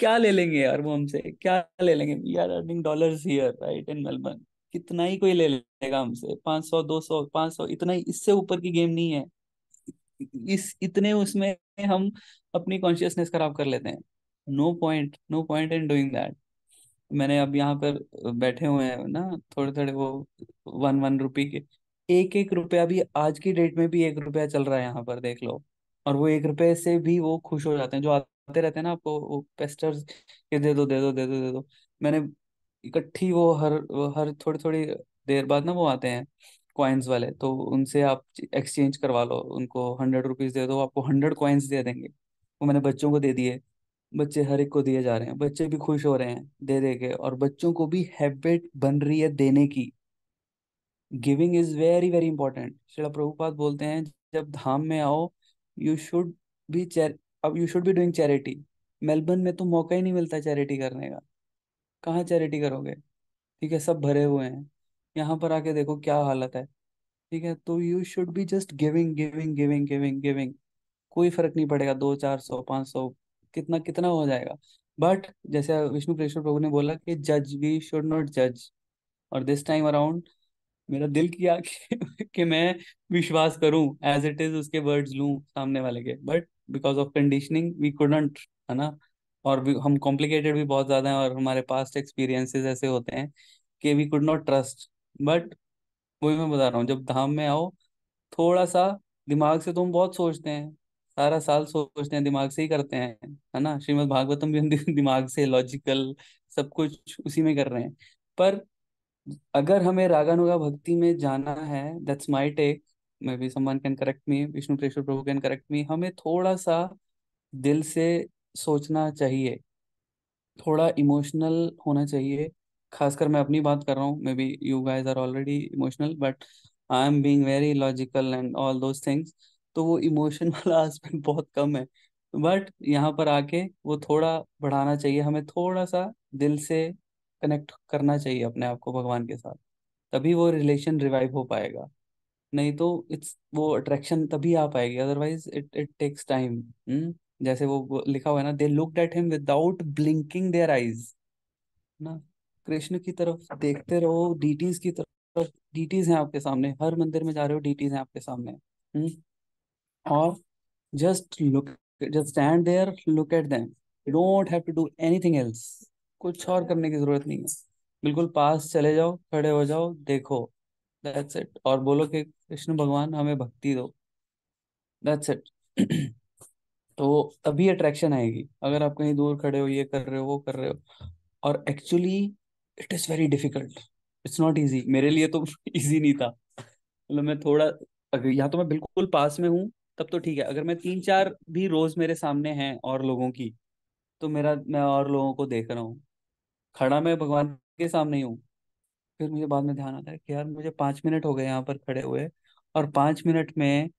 क्या ले लेंगे यार वो हमसे, क्या ले लेंगे? We are earning dollars here, right, in Melbourne. कितना ही कोई ले लेगा हमसे, 500 200 500, इतना ही, इससे ऊपर की गेम नहीं है। इस इतने उसमें हम अपनी कॉन्शियसनेस खराब कर लेते हैं। No point, no point in doing that. मैंने अब यहाँ पर बैठे हुए हैं ना, थोड़े थोड़े वो 1 1 रुपए के, 1 1 रुपया भी आज की डेट में भी 1 रुपया चल रहा है यहाँ पर, देख लो। और वो 1 रुपए से भी वो खुश हो जाते हैं, जो आते रहते हैं ना आपको वो पेस्टर्स, ये दे दो दे दो दे दो दे दो। मैंने इकट्ठी वो हर थोड़ी थोड़ी देर बाद ना वो आते हैं कॉइन्स वाले, तो उनसे आप एक्सचेंज करवा लो, उनको 100 रुपीज दे दो, आपको 100 कॉइन्स दे देंगे। वो मैंने बच्चों को दे दिए, बच्चे हर एक को दिए जा रहे हैं, बच्चे भी खुश हो रहे हैं दे दे के, और बच्चों को भी हैबिट बन रही है देने की। Giving is very very important. Srila Prabhupada बोलते हैं, जब धाम में आओ, यू शुड बी चैर अब you should be doing charity. Melbourne में तो मौका ही नहीं मिलता चैरिटी करने का, कहाँ चैरिटी करोगे? ठीक है, सब भरे हुए हैं, यहाँ पर आके देखो क्या हालत है। ठीक है, तो you should be just giving giving giving giving giving. कोई फर्क नहीं पड़ेगा, 2 400 500 कितना कितना हो जाएगा। बट जैसे विष्णु कृष्ण प्रभु ने बोला कि जज, वी शुड नॉट जज। और दिस टाइम अराउंड मेरा दिल किया कि मैं विश्वास करूं, एज इट इज उसके वर्ड्स लूं सामने वाले के, but because of conditioning we couldn't, है ना। और हम कॉम्प्लिकेटेड भी बहुत ज्यादा हैं, और हमारे पास्ट एक्सपीरियंसेस ऐसे होते हैं कि we could not trust. But वही मैं बता रहा हूँ, जब धाम में आओ, थोड़ा सा दिमाग से तो हम बहुत सोचते हैं, सारा साल सोचते हैं, दिमाग से ही करते हैं, है ना। श्रीमद् भागवतम भी हम दिमाग से, लॉजिकल सब कुछ उसी में कर रहे हैं। पर अगर हमें रागानुगा भक्ति में जाना है, that's my take, maybe someone can correct me, Vishnu प्रेषर प्रभु कैन करेक्ट मी, हमें थोड़ा सा दिल से सोचना चाहिए, थोड़ा इमोशनल होना चाहिए। खासकर मैं अपनी बात कर रहा हूँ, maybe you guys are already emotional, but I am being very logical and all those things. तो वो इमोशन वाला एस्पेक्ट बहुत कम है, बट यहाँ पर आके वो थोड़ा बढ़ाना चाहिए, हमें थोड़ा सा दिल से कनेक्ट करना चाहिए अपने आप को भगवान के साथ, तभी वो रिलेशन रिवाइव हो पाएगा। नहीं तो इट्स वो अट्रैक्शन तभी आ पाएगी, otherwise it it takes time. जैसे वो लिखा हुआ है ना, they looked at him without blinking their eyes, ना। कृष्ण की तरफ देखते रहो, डीटीज की तरफ, डीटीज हैं आपके सामने, हर मंदिर में जा रहे हो डीटीज हैं आपके सामने। और just look, just stand there, look at them, you don't have to do anything else. कुछ और करने की जरूरत नहीं है, बिल्कुल पास चले जाओ, खड़े हो जाओ, देखो, दैट्स इट, और बोलो कि कृष्ण भगवान हमें भक्ति दो, दैट्स इट। तो तभी अट्रैक्शन आएगी। अगर आप कहीं दूर खड़े हो, ये कर रहे हो, वो कर रहे हो, और actually it is very difficult, it's not easy, मेरे लिए तो इजी नहीं था। मतलब मैं थोड़ा, अगर या तो मैं बिल्कुल पास में हूँ तब तो ठीक है, अगर मैं 3 4 भी रोज मेरे सामने हैं और लोगों की, तो मेरा, मैं और लोगों को देख रहा हूँ, खड़ा मैं भगवान के सामने ही हूँ। फिर मुझे बाद में ध्यान आता है कि यार मुझे 5 मिनट हो गए यहाँ पर खड़े हुए, और 5 मिनट में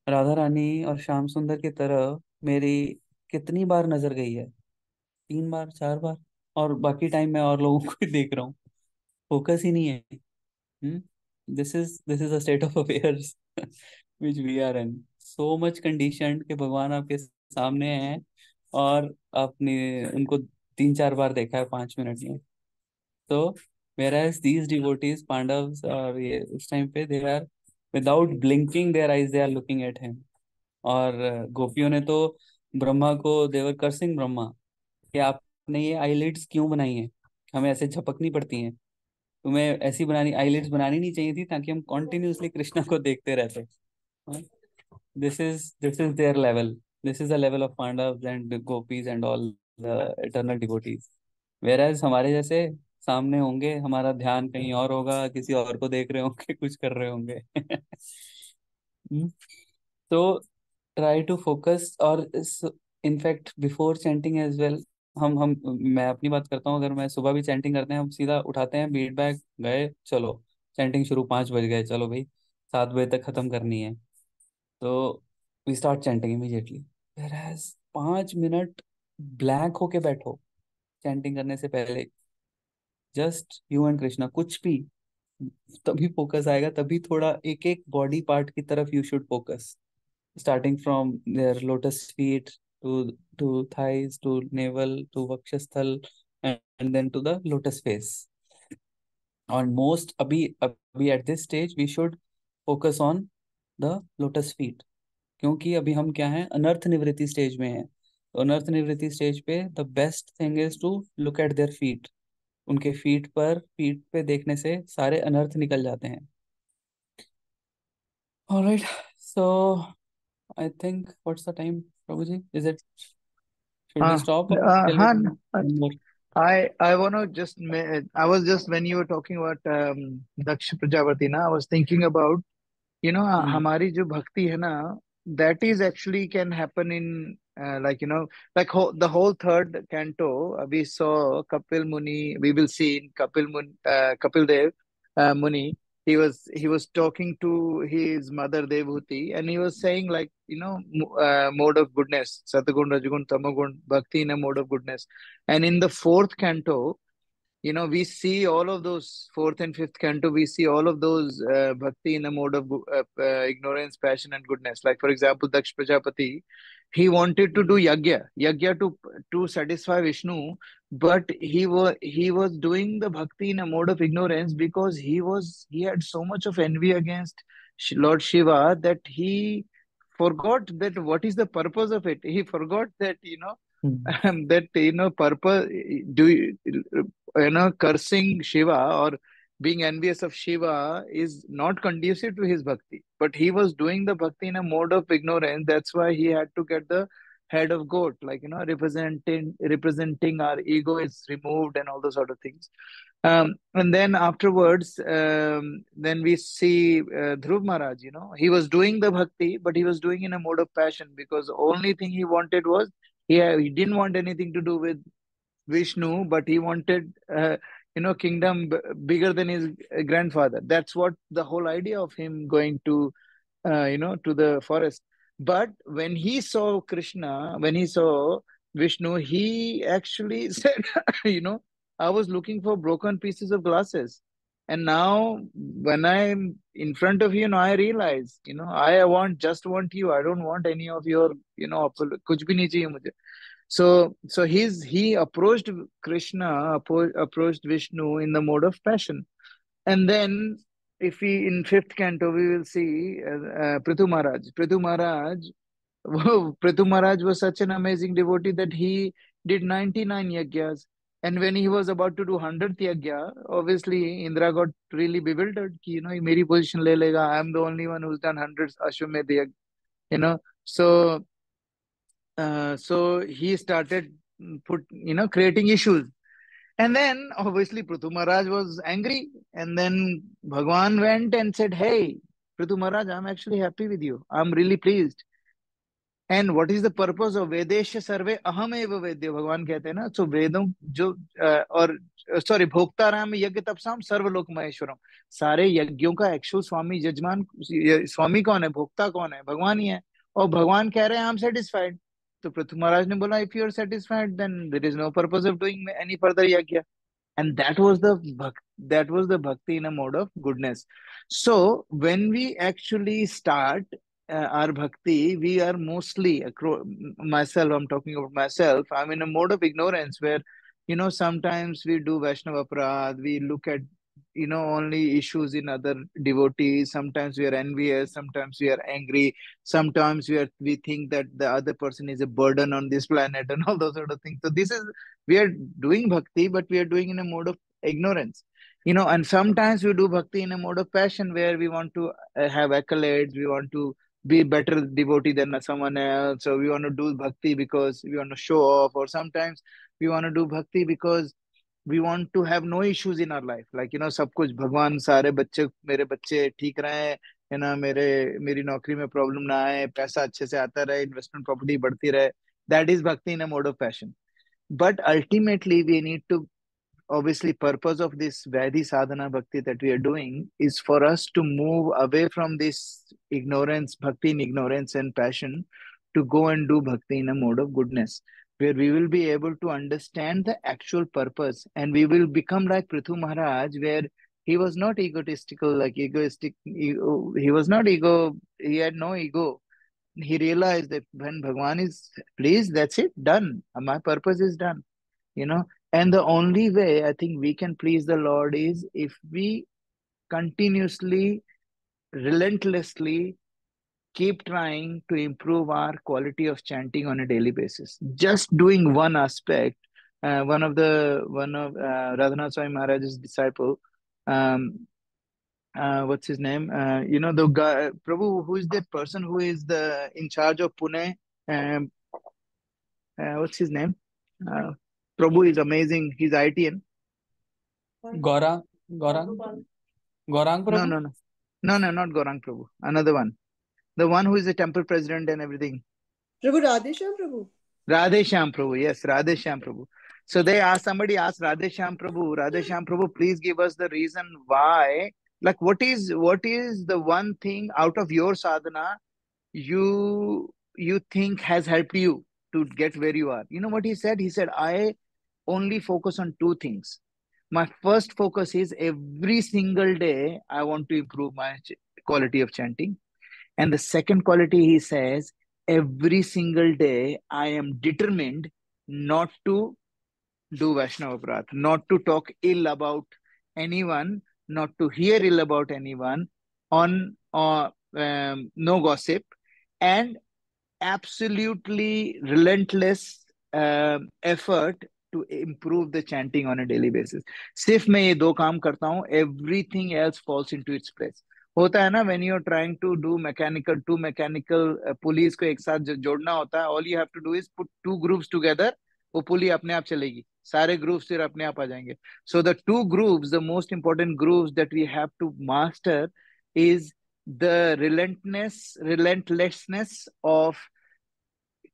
राधा रानी और श्याम सुंदर की तरह मेरी कितनी बार नजर गई है, 3 बार 4 बार, और बाकी टाइम मैं और लोगों को ही देख रहा हूँ, फोकस ही नहीं है। This is a state of affairs which we are in, so much conditioned कि भगवान आपके सामने हैं, और आपने उनको 3 4 बार देखा है 5 मिनट में। तो whereas these devotees, पांडव्स, और ये उस टाइम पे they are without blinking their eyes they are looking at him. और गोपियों ने तो ब्रह्मा को, देवर करसिंग ब्रह्मा, कि आपने ये आईलिड्स क्यों बनाई हैं, हमें ऐसे झपकनी पड़ती हैं, तुम्हें ऐसी बनानी, आईलिड्स बनानी नहीं चाहिए थी, ताकि हम कॉन्टिन्यूसली कृष्णा को देखते रहते। This is their level, this is the level of Pandava and gopis and all the eternal devotees. Whereas हमारे जैसे सामने होंगे, हमारा ध्यान कहीं और होगा, किसी और को देख रहे होंगे, कुछ कर रहे होंगे। हम्म, तो ट्राई टू फोकस, और in fact before chanting as well, हम मैं अपनी बात करता हूँ, अगर मैं सुबह भी चैंटिंग करते हैं, हम सीधा उठाते हैं बीट बैग, गए, चलो चैंटिंग शुरू, 5 बज गए, चलो भाई 7 बजे तक खत्म करनी है। तो we start chanting immediately. Average 5 minute blank होके बैठो चैंटिंग करने से पहले, जस्ट यू एंड कृष्णा, कुछ भी, तभी फोकस आएगा, तभी थोड़ा एक एक बॉडी पार्ट की तरफ you should focus, starting from their lotus feet to thighs to navel to vakshasthal, and then to the lotus face. और मोस्ट अभी अभी at this stage we should focus on the lotus feet, क्योंकि अभी हम क्या हैं, अनर्थ निवृत्ति स्टेज में हैं। तो अनर्थ निवृत्ति स्टेज पे the best thing is to look at their feet. उनके फीट पे देखने से सारे अनर्थ निकल जाते हैं। All right, so I think what's the time prabhu ji, is it, should we हाँ स्टॉप और टेल हाँ। It? I want to just I was just when you were talking about Daksh Prajapati na, I was thinking about हम्म। हमारी जो भक्ति है ना, that is actually can happen in like like the whole third canto. We saw Kapil Muni, we will see in Kapil Dev Muni. He was talking to his mother Devhuti, and he was saying like mode of goodness, Satagun, Rajagun, Tamagun, bhakti in a mode of goodness. And in the fourth canto, we see all of those fourth and fifth canto, we see all of those bhakti in a mode of ignorance, passion, and goodness. Like, for example, Daksh Prajapati, he wanted to do yagya to satisfy Vishnu, but he was doing the bhakti in a mode of ignorance because he had so much of envy against Lord Shiva that he forgot that what is the purpose of it. He forgot that hmm. that purpose do cursing Shiva or being envious of Shiva is not conducive to his bhakti. But he was doing the bhakti in a mode of ignorance. That's why he had to get the head of goat, like representing our ego is removed and all those sort of things. And then afterwards, then we see Dhruv Maharaj. He was doing the bhakti, but he was doing in a mode of passion because the only thing he wanted was he didn't want anything to do with Vishnu, but he wanted, kingdom bigger than his grandfather. That's what the whole idea of him going to the forest. But when he saw Krishna, when he saw Vishnu, he actually said, I was looking for broken pieces of glasses. And now when I'm in front of you, I realize, I just want you. I don't want any of your, kuch bhi nahi chahiye mujhe. So he approached Krishna, approached Vishnu in the mode of passion. And then, if we in fifth canto, we will see Prithu Maharaj. Prithu Maharaj was such an amazing devotee that he did 99 yagyas. And when he was about to do 100th yagya, obviously Indra got really bewildered. Ki, ये मेरी position ले लेगा. I am the only one who's done 100 Ashwamedh yagya. So he started creating issues. And then obviously Prithu Maharaj was angry. And then Bhagwan went and said, Hey, Prithu Maharaj, I'm actually happy with you. I'm really pleased. And what is the purpose of Vedesh Sarve Aham Eva Vedya? भगवान कहते हैं ना, so वेदों जो और sorry भोक्ताराम यज्ञ तपसाम सर्वलोक महेश्वरम, सारे यज्ञों का एक्चुअल स्वामी यजमान स्वामी कौन है, भोक्ता कौन है, भगवान ही है। और भगवान कह रहे हैं आई एम सेटिस्फाइड। तो पृथ्वी महाराज ने बोला if you are satisfied then there is no purpose of doing any further यज्ञ। And that was the bhakti in a mode of goodness. So when we actually start our bhakti, we are mostly myself, I'm talking about myself, I'm in a mode of ignorance where sometimes we do Vaishnava aparadh, we look at only issues in other devotees. Sometimes we are envious, sometimes we are angry, sometimes we think that the other person is a burden on this planet and all those sort of things. So this is, we are doing bhakti, but we are doing in a mode of ignorance. And sometimes we do bhakti in a mode of passion where we want to have accolades, we want to be better devotee than someone else, so we want to do bhakti because we want to show off, or sometimes we want to do bhakti because we want to have no issues in our life, like सब कुछ भगवान, सारे बच्चे मेरे बच्चे ठीक रहे, मेरी नौकरी में प्रॉब्लम ना आए, पैसा अच्छे से आता रहे, इन्वेस्टमेंट प्रॉपर्टी बढ़ती रहे। That is bhakti in a mode of passion. But ultimately, we need to, obviously, purpose of this Vaidhi sadhana bhakti that we are doing is for us to move away from this ignorance, bhakti in ignorance and passion, to go and do bhakti in a mode of goodness, where we will be able to understand the actual purpose, and we will become like Prithu Maharaj, where he was not egotistical, like egoistic. He was not ego. He had no ego. He realized that when Bhagwan is pleased, that's it, done. My purpose is done. And the only way I think we can please the Lord is if we continuously, relentlessly keep trying to improve our quality of chanting on a daily basis. Just doing one aspect, one of Radhanath Swami Maharaj's disciple, um, what's his name? The guy, Prabhu, who is the person who is the in charge of Pune? Um, what's his name? Uh, Prabhu is amazing. He's ITN. Gaurang Gaurang Gaurang No, Prabhu. no, no, no, no, not Gaurang Prabhu. Another one, the one who is the temple president and everything. Prabhu Radhesham Prabhu. Radhe Shyam Prabhu, yes, Radhe Shyam Prabhu. So they asked, somebody asked Radhe Shyam Prabhu, please give us the reason why. Like, what is the one thing out of your sadhana you think has helped you to get where you are? You know what he said? He said, I only focus on two things. My first focus is every single day I want to improve my quality of chanting. And the second quality, he says, every single day I am determined not to do Vaishnava Prat, not to talk ill about anyone, not to hear ill about anyone, on no gossip, and absolutely relentless effort to improve the chanting on a daily basis. सिर्फ मैं ये दो काम करता हूँ, everything else falls into its place. होता है ना, when you are trying to do two mechanical pulleys को एक साथ जोड़ना होता है, all you have to do is put two grooves together, वो पुली अपने आप चलेगी, सारे grooves फिर अपने आप आ जाएंगे. So the two grooves, the most important grooves that we have to master is the relentlessness of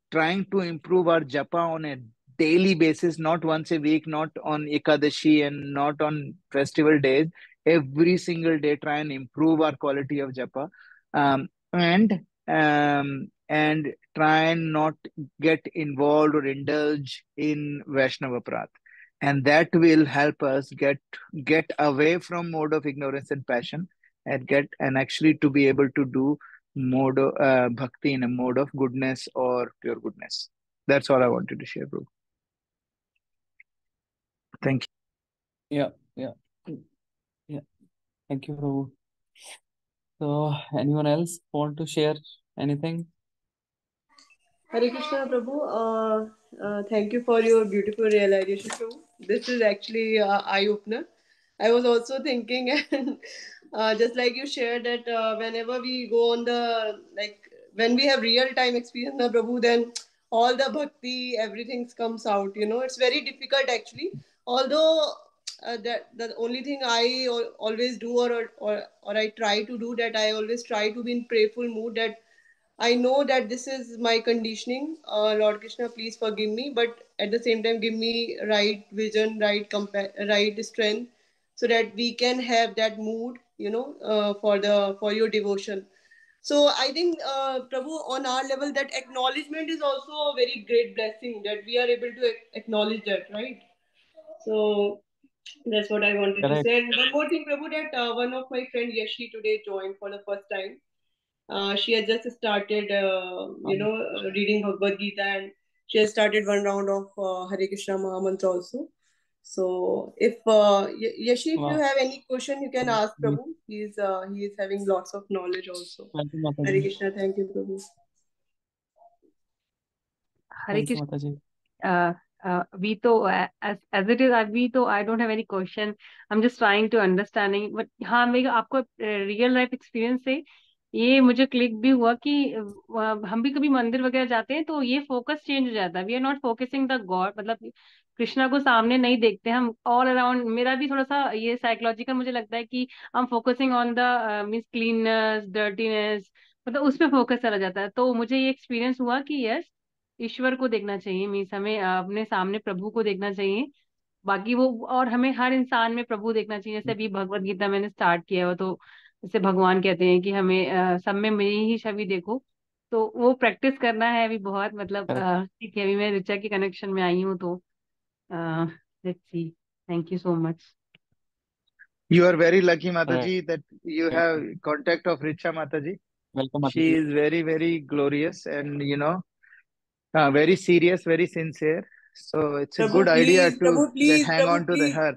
trying to improve our japa on a daily basis, not once a week, not on Ekadashi and not on festival days. Every single day, try and improve our quality of japa, and try and not get involved or indulge in Vaishnava Prat. And that will help us get away from mode of ignorance and passion, and actually to be able to do mode of bhakti in a mode of goodness or pure goodness. That's all I wanted to share, bro. Thank you. Yeah, yeah, yeah. Thank you, Prabhu. So, anyone else want to share anything? Hare Krishna Prabhu. Thank you for your beautiful realization, Prabhu. This is actually eye opener. I was also thinking, and just like you shared that whenever we go on the like when we have real time experience, na Prabhu, then all the bhakti, everything comes out. You know, it's very difficult actually. Although that the only thing I always do, or I try to do, that I always try to be in prayerful mood, that I know that this is my conditioning. Lord Krishna, please forgive me, but at the same time, give me right vision, right strength, so that we can have that mood, for your devotion. So I think, Prabhu, on our level, that acknowledgement is also a very great blessing, that we are able to acknowledge that, right? So that's what I wanted to Correct. say. And one more thing, Prabhu, that one of my friend Yashi today joined for the first time. She has just started, reading Bhagavad Gita, and she has started one round of Hare Krishna Maha Mantra also. So, if Yashi, if you Wow. have any question, you can ask Prabhu. He is having lots of knowledge also. Thank you, Hare Mataji. Krishna, thank you, Prabhu. Hare Thank you, Krishna. Mataji. We तो as it is, we तो I don't have any question. I'm just trying to understanding. But हाँ, मेरे आपको real life experience से ये मुझे click भी हुआ कि हम भी कभी मंदिर वगैरह जाते हैं तो ये फोकस चेंज हो जाता है. We are not focusing the god, मतलब कृष्णा को सामने नहीं देखते हम. ऑल अराउंड मेरा भी थोड़ा सा ये साइकोलॉजिकल मुझे लगता है कि हम focusing on the means cleanness, dirtiness, मतलब उस पे फोकस चला जाता है. तो मुझे ये एक्सपीरियंस हुआ कि यस, ईश्वर को देखना चाहिए, मीन्स हमें अपने सामने प्रभु को देखना चाहिए. बाकी वो, और हमें हर इंसान में प्रभु देखना चाहिए. जैसे अभी भगवत गीता मैंने स्टार्ट किया है, तो जैसे भगवान कहते हैं कि हमें सब में मेरी ही छवि देखो. तो वो प्रैक्टिस करना है अभी बहुत, मतलब Correct. ठीक है. अभी मैं ऋचा के कनेक्शन में आई हूँ, तो let's see. Thank you so much. You are very lucky, Correct. Mataji, that you have contact of Richa Mataji. Welcome, She Mataji. is very, very glorious and very serious, very sincere. So it's a Prabhu good idea please, to Prabhu get please, hang Prabhu on to the please, her.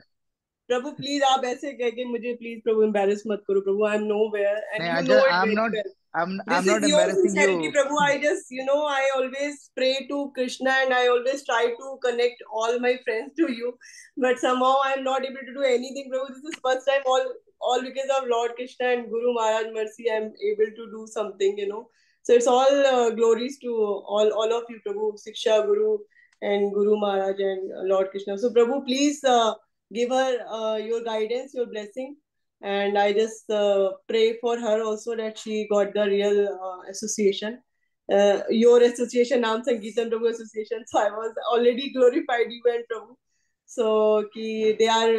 Prabhu please आप ऐसे कह के मुझे please Prabhu embarrass मत करो प्रभु. I am know where नहीं, and you know it I'm very not. Well. I'm This not is your embarrassing sincerity, you. Prabhu. I just, I always pray to Krishna and I always try to connect all my friends to you. But somehow I'm not able to do anything, Prabhu. This is first time all because of Lord Krishna and Guru Maharaj mercy, I'm able to do something. So it's all glories to all of you, Prabhu, Siksha, Guru, and Guru Maharaj and Lord Krishna. So Prabhu, please give her your guidance, your blessing, and I just pray for her also that she got the real association. Your association, Naam Sangeetam Prabhu Association. So I was already glorified you and Prabhu. So they are,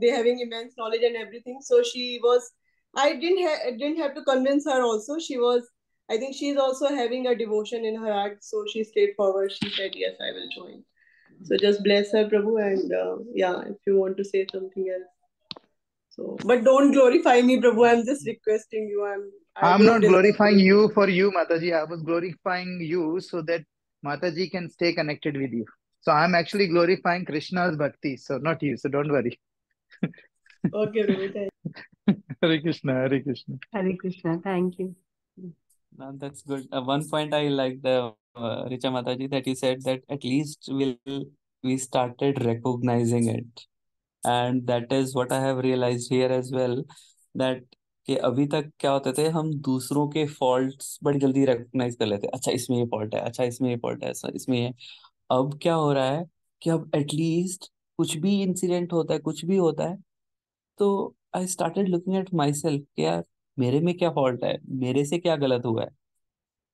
they having immense knowledge and everything. So she was. I didn't have to convince her. Also, she was. I think she's also having a devotion in her heart. So she stayed forward. She said, "Yes, I will join." So just bless her, Prabhu, and yeah, if you want to say something else. So, but don't glorify me, Prabhu. I'm just requesting you. I I'm don't not deserve glorifying it. you for you, Mataji. I was glorifying you so that Mataji can stay connected with you. So I'm actually glorifying Krishna's bhakti, so not you. So don't worry. Okay, Prabhu. Thank Hare Krishna, Hare Krishna. Hare Krishna. Thank you. Now that's good. One point I liked, Richa Mataji, that you said that at least we started recognizing it, and that is what I have realized here as well, that कि अभी तक क्या होते थे, हम दूसरों के faults बड़ी जल्दी रिकॉग्नाइज कर लेते, अच्छा इसमें ये फॉल्ट है, अच्छा इसमें ये फॉल्ट है, ऐसा इसमें ये. अब क्या हो रहा है कि अब एटलीस्ट कुछ भी इंसिडेंट होता है, कुछ भी होता है, तो I started looking at my self कि यार मेरे में क्या फॉल्ट है, मेरे से क्या गलत हुआ है.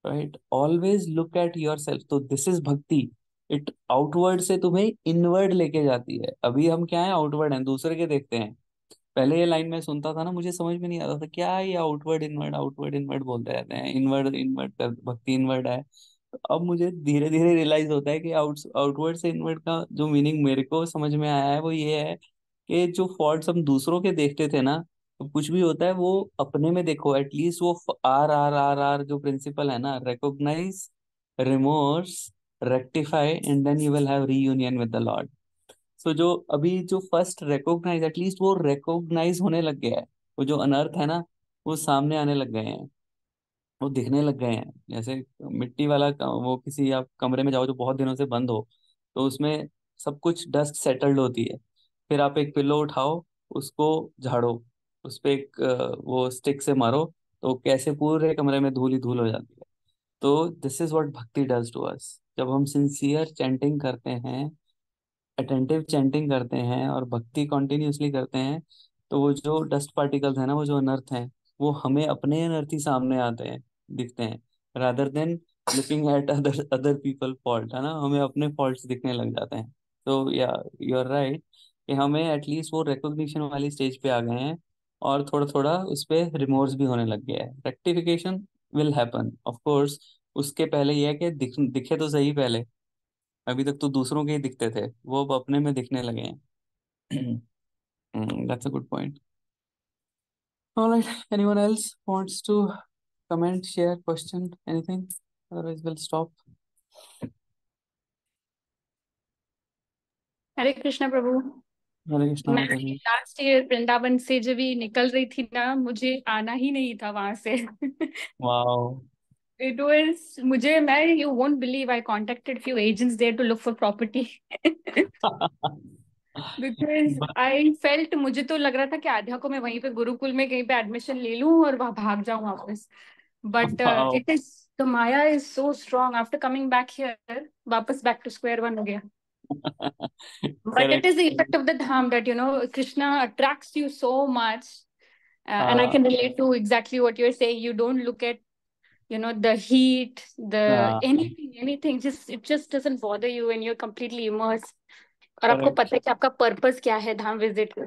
Right, always look at your self. तो दिस इज भक्ति. इट आउटवर्ड से तुम्हें इनवर्ड लेके जाती है. अभी हम क्या है, आउटवर्ड हैं, दूसरे के देखते हैं. पहले ये लाइन में सुनता था ना, मुझे समझ में नहीं आता था क्या ये आउटवर्ड इनवर्ड बोलते रहते हैं, इनवर्ड इनवर्ड कर, भक्ति इनवर्ड है. अब मुझे धीरे धीरे रियलाइज होता है कि आउटवर्ड से इनवर्ड का जो मीनिंग मेरे को समझ में आया है वो ये है कि जो फॉल्ट्स हम दूसरों के देखते थे ना, तो कुछ भी होता है वो अपने में देखो. एटलीस्ट वो आर आर आर आर जो प्रिंसिपल है ना, recognize, remorse, rectify, and then you will have reunion with the Lord. So जो अभी जो फर्स्ट रिकॉग्नाइज, एटलीस्ट वो रिकॉग्नाइज होने लग गया है. वो जो अनर्थ है ना, वो सामने आने लग गए हैं, वो दिखने लग गए हैं. जैसे मिट्टी वाला वो किसी आप कमरे में जाओ जो बहुत दिनों से बंद हो, तो उसमें सब कुछ डस्ट सेटल्ड होती है. फिर आप एक पिल्लो उठाओ, उसको झाड़ो, उस पे एक वो स्टिक से मारो, तो कैसे पूरे कमरे में धूल ही धूल हो जाती है. तो दिस इज व्हाट भक्ति डज टू अस. जब हम सिंसियर चैंटिंग करते हैं, अटेंटिव चैंटिंग करते हैं और भक्ति कॉन्टिन्यूसली करते हैं, तो वो जो डस्ट पार्टिकल्स है ना, वो जो अनर्थ हैं, वो हमें अपने अनर्थ ही सामने आते हैं, दिखते हैं, rather than looking at other other people fault, है ना, हमें अपने फॉल्ट्स दिखने लग जाते हैं. तो या यू आर राइट कि हमें एटलीस्ट वो रिकॉग्निशन वाली स्टेज पे आ गए हैं, और थोड़ा थोड़ा उस पे रिमोर्स भी होने लग गया है. Rectification will happen of course. उसके पहले ये है कि दिखे तो सही पहले. अभी तक तो दूसरों के ही दिखते थे, वो अब अपने में दिखने लगे हैं. That's a good point. All right. Anyone else wants to comment, share, question, anything? Otherwise, we'll stop. Hare Krishna Prabhu. Hare Krishna, मैं Mata ji. Last year Vrindavan से जब भी निकल रही थी ना, मुझे आना ही नहीं था वहां से. Wow. इट वाज मैं you won't believe I contacted few agents there to look for property. Because But- I felt, मुझे तो लग रहा था कि आध्या को मैं वहीं पे गुरुकुल में कहीं पे एडमिशन ले लूं और वहां भाग जाऊं वापस. But wow. It is the Maya is so strong. After coming back here वापस बैक टू स्क्वायर वन हो गया. But it Correct. is the effect of the dham that, Krishna attracts you so much. And I Uh, can relate to exactly what you're saying. You don't look at, the heat, uh, anything. It just doesn't bother you when you're completely immersed. और आपको correct. पता है कि आपका purpose क्या है धाम visit का.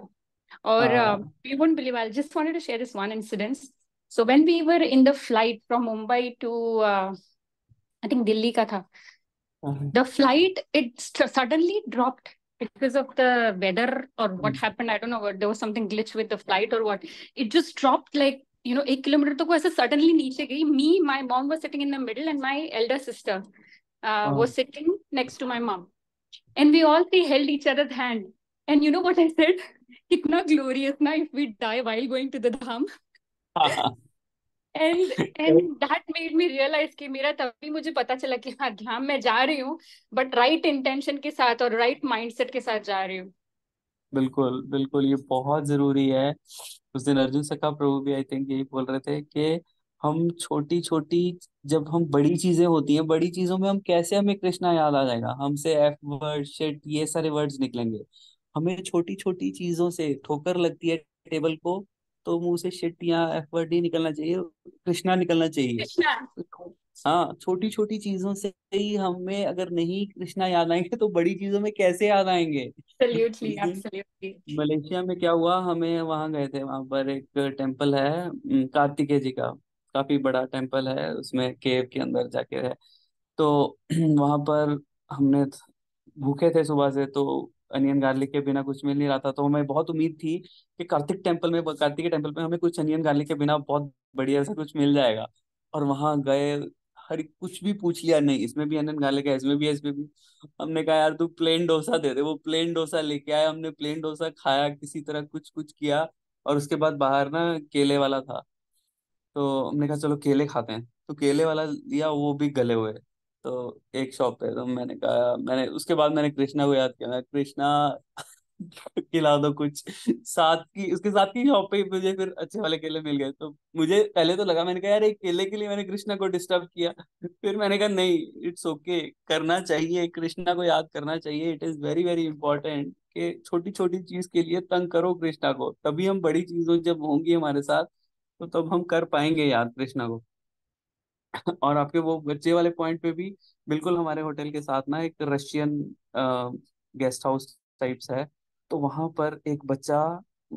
और Uh, you won't believe, I just wanted to share this one incident. So when we were in the flight from Mumbai to, I think Delhi का था. The flight, it suddenly dropped because of the weather or what happened. I don't know what, there was something glitch with the flight or what. It just dropped like, 1 kilometer तक वो ऐसे suddenly नीचे गई. My mom was sitting in the middle and my elder sister was sitting next to my mom. And we all three held each other's hand. And you know what I said? Kitna glorious na if we die while going to the dham. And that made me realize कि मेरा तभी मुझे पता चला कि हाँ धाम में जा रही हूँ, बट राइट इंटेंशन के साथ और राइट माइंडसेट के साथ जा रही हूँ. बिल्कुल बिल्कुल, ये बहुत जरूरी है. उस दिन अर्जुन सखा प्रभु भी आई थिंक यही बोल रहे थे कि हम छोटी छोटी, जब हम बड़ी चीजें होती हैं, बड़ी चीजों में हम कैसे, हमें कृष्णा याद आ जाएगा, हमसे एफ वर्ड शिट ये सारे वर्ड्स निकलेंगे. हमें छोटी छोटी चीजों से ठोकर लगती है टेबल को, तो मुंह से शिट या एफ वर्ड नहीं निकलना चाहिए, कृष्णा निकलना चाहिए. कृष्णा. हाँ, छोटी छोटी चीजों से ही हमें अगर नहीं कृष्णा याद आएंगे तो बड़ी चीजों में कैसे याद आएंगे. एब्सोल्युटली, उस दिन एब्सोल्युटली. मलेशिया में क्या हुआ, हमें वहां गए थे, वहां पर एक टेम्पल है कार्तिकेय जी का. काफी बड़ा टेम्पल है, उसमें केव के अंदर जाके है. तो वहां पर हमने भूखे थे सुबह से, तो अनियन गार्लिक के बिना कुछ मिल नहीं रहा था, तो हमें बहुत उम्मीद थी कि कार्तिक के टेम्पल में हमें कुछ अनियन गार्लिक के बिना बहुत बढ़िया से कुछ मिल जाएगा. और वहां गए, हर कुछ भी पूछ लिया, नहीं इसमें भी अनियन गार्लिक है, इसमें भी है, इसमें भी. हमने कहा यार तू प्लेन डोसा दे दे. वो प्लेन डोसा लेके आया, हमने प्लेन डोसा खाया किसी तरह, कुछ कुछ किया. और उसके बाद बाहर ना केले वाला था, तो हमने कहा चलो केले खाते हैं, तो केले वाला लिया, वो भी गले हुए. तो एक शॉप पे, तो मैंने कहा, मैंने उसके बाद मैंने कृष्णा को याद किया, मैं कृष्णा खिला दो कुछ. साथ की उसके साथ की शॉप पे ही मुझे फिर अच्छे वाले केले मिल गए, तो मुझे पहले तो लगा, मैंने कहा यार एक केले के लिए मैंने कृष्णा को डिस्टर्ब किया. फिर मैंने कहा नहीं, इट्स ओके, करना चाहिए, कृष्णा को याद करना चाहिए. It is very very important कि छोटी छोटी चीज के लिए तंग करो कृष्णा को, तभी हम बड़ी चीजों जब होंगी हमारे साथ, तो तब हम कर पाएंगे याद कृष्णा को. और आपके वो बच्चे वाले पॉइंट पे भी, बिल्कुल हमारे होटल के साथ ना एक रशियन गेस्ट हाउस टाइप्स है. तो वहां पर एक बच्चा,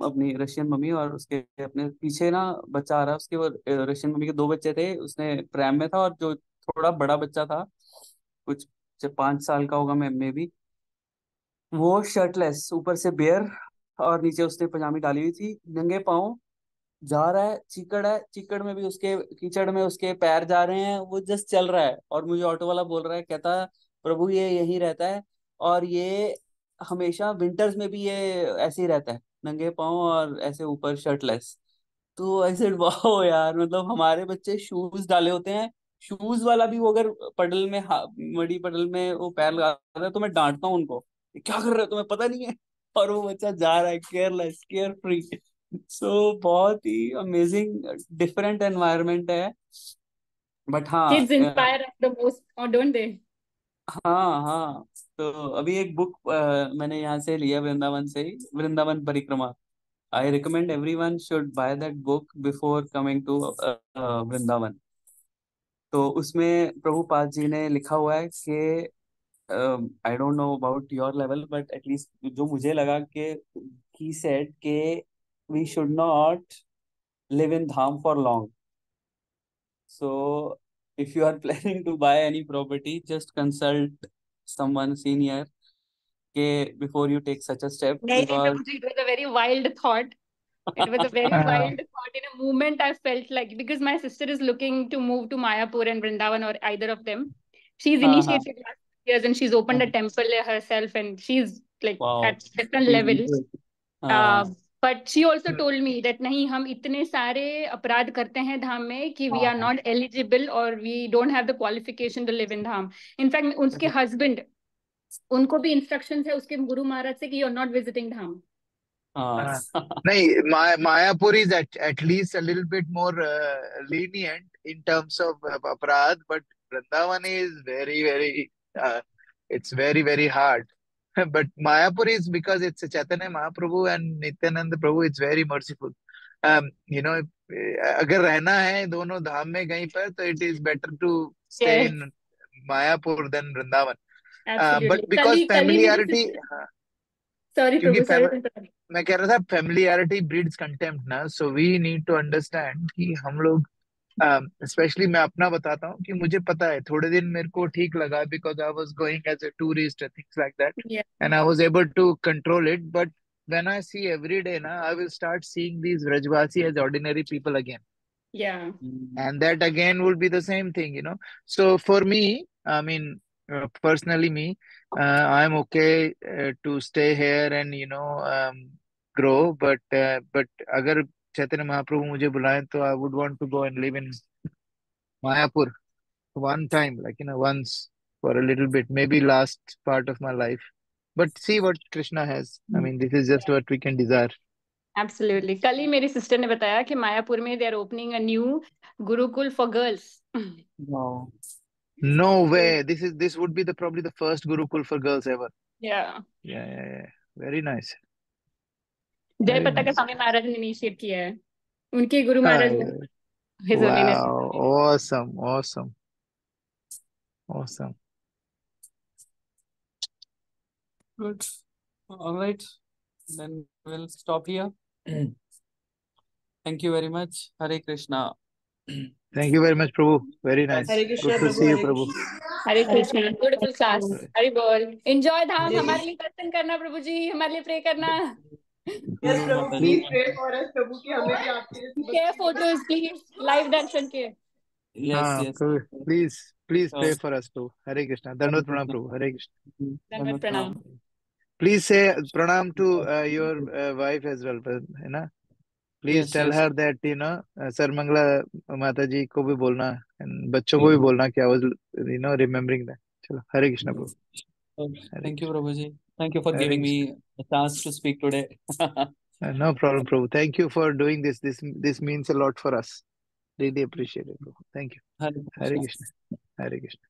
अपनी रशियन मम्मी और उसके अपने पीछे ना बच्चा आ रहा है उसके, वो रशियन मम्मी के दो बच्चे थे, उसने प्रैम में था, और जो थोड़ा बड़ा बच्चा था, कुछ 5 साल का होगा मैं भी, वो शर्टलेस, ऊपर से बेयर, और नीचे उसने पजामी डाली हुई थी, नंगे पाँव जा रहा है. चीकड़ है, चीकड़ में भी उसके, कीचड़ में उसके पैर जा रहे हैं, वो जस्ट चल रहा है. और मुझे ऑटो वाला बोल रहा है, कहता प्रभु ये यहीं रहता है, और ये हमेशा विंटर्स में भी ये ऐसे ही रहता है, नंगे पाँव और ऐसे ऊपर शर्टलेस. तो आई सेड वाह यार, मतलब हमारे बच्चे शूज डाले होते हैं, शूज वाला भी वो अगर पडल में मड़ी पडल में वो पैर लगा रहा है, तो मैं डांटता हूँ उनको, "ये क्या कर रहे हो, तुम्हें पता नहीं है?" और वो बच्चा जा रहा है केयरलेस, केयर फ्री. सो बहुत ही अमेजिंग डिफरेंट एनवायरनमेंट है. बट हाँ Kids inspire us the most, or don't they? हाँ हाँ. तो अभी एक बुक मैंने यहाँ से लिया, वृंदावन से ही, वृंदावन परिक्रमा. I recommend everyone should buy that book before coming to Vrindavan. तो उसमें प्रभुपाद जी ने लिखा हुआ है कि, I don't know about your level, but at least जो मुझे लगा कि ही सेड कि we should not live in Dham for long. So if you are planning to buy any property, just consult someone senior before you take such a step, नहीं नहीं because Prabhu ji, it was a very wild thought. It was a very हाँ. wild thought. In a moment, I felt like, because my sister is looking to move to Mayapur and Vrindavan, or either of them. She's हाँ हाँ initiated last years and she's opened a temple herself, and she's like wow, at different she's into levels. it. Uh, हाँ but she also told me that नहीं, हम इतने सारे अपराध करते हैं धाम में कि we are हाँ. not eligible or we don't have the qualification to live in Dham. In fact, उसके husband, उनको भी instructions है उसके गुरु महाराज से कि you're not visiting धाम. हाँ. हाँ. नहीं, Mayapur is at least a little bit more lenient in terms of aparad, but Vrindavan is very it's very hard. But Mayapur is because it's a Chaitanya Mahaprabhu and Nityananda Prabhu, it's very merciful. You know, अगर रहना है दोनों धाम में कहीं पर, तो it is better to stay Yes, in Mayapur than Vrindavan. But absolutely. because कली मेरी familiarity, sister. हाँ, Sorry क्योंकि प्रभु, sorry to interrupt. मैं कह रहा था फेमिलियरिटी ब्रीड्स कंटेम्प्ट ना, so we need to understand कि हम लोग, स्पेशली मैं अपना बताता हूँ कि मुझे पता है थोड़े दिन मेरे को ठीक लगा because I was going as a tourist things like that, Yeah, and I was able to control it. But when I see every day ना, I will start seeing these Brajwasi as ordinary people again, yeah. and that again would be the same thing. So for me, I mean, personally me, I'm okay to stay here and grow, but अगर चैतन्य महाप्रभु मुझे बुलाएं तो I would want to go and live in Mayapur one time, like once for a little bit, maybe last part of my life. But see what Krishna has. I mean, this is just what we can desire. Absolutely. कल ही मेरी sister ने बताया कि मायापुर में they are opening a new gurukul for girls. Wow. No way. This would be probably the first Gurukul for girls ever. या Yeah. Very nice. जय Very पताका nice. स्वामी महाराज ने इनिशिएट किया है, उनके Guru Maharaj Uh, his holiness. wow. Awesome. Good. All right. Then we'll stop here. Thank you very much. Hare Krishna. Thank you very much, Prabhu. Very nice. Hare Krishna, Good to Prabhu. see you, Hare Prabhu. Krishna. Hare Krishna, beautiful class. Hari बोल, enjoy धाम, Hare हमारे Krishna. लिए दर्शन करना प्रभु जी, हमारे लिए pray करना। Yes, जरूर Prabhu, माता जी। please pray for us, Prabhu, कि हमें भी आपके शेयर फोटोज प्लीज, लाइव दर्शन के। Yes, yes. Prabhu, please pray Sure. for us, Prabhu. Hare Krishna. Dandavat pranam, Prabhu. Hare Krishna. धन्यवाद, प्रणाम। Please say pranam to your wife as well, है ना? Please Yes, tell yes. her that Sarmangla माता जी को भी बोलना and बच्चों को भी बोलना कि I was remembering that. चलो Hare Krishna, Prabhu. Hare Thank you, Krishna. Prabhuji. Thank you for Hare giving Krishna. me a chance to speak today. No problem, Prabhu. Thank you for doing this. This means a lot for us. Really appreciate it, Prabhu. Thank you. Hare Hare Krishna. Krishna. Hare Krishna.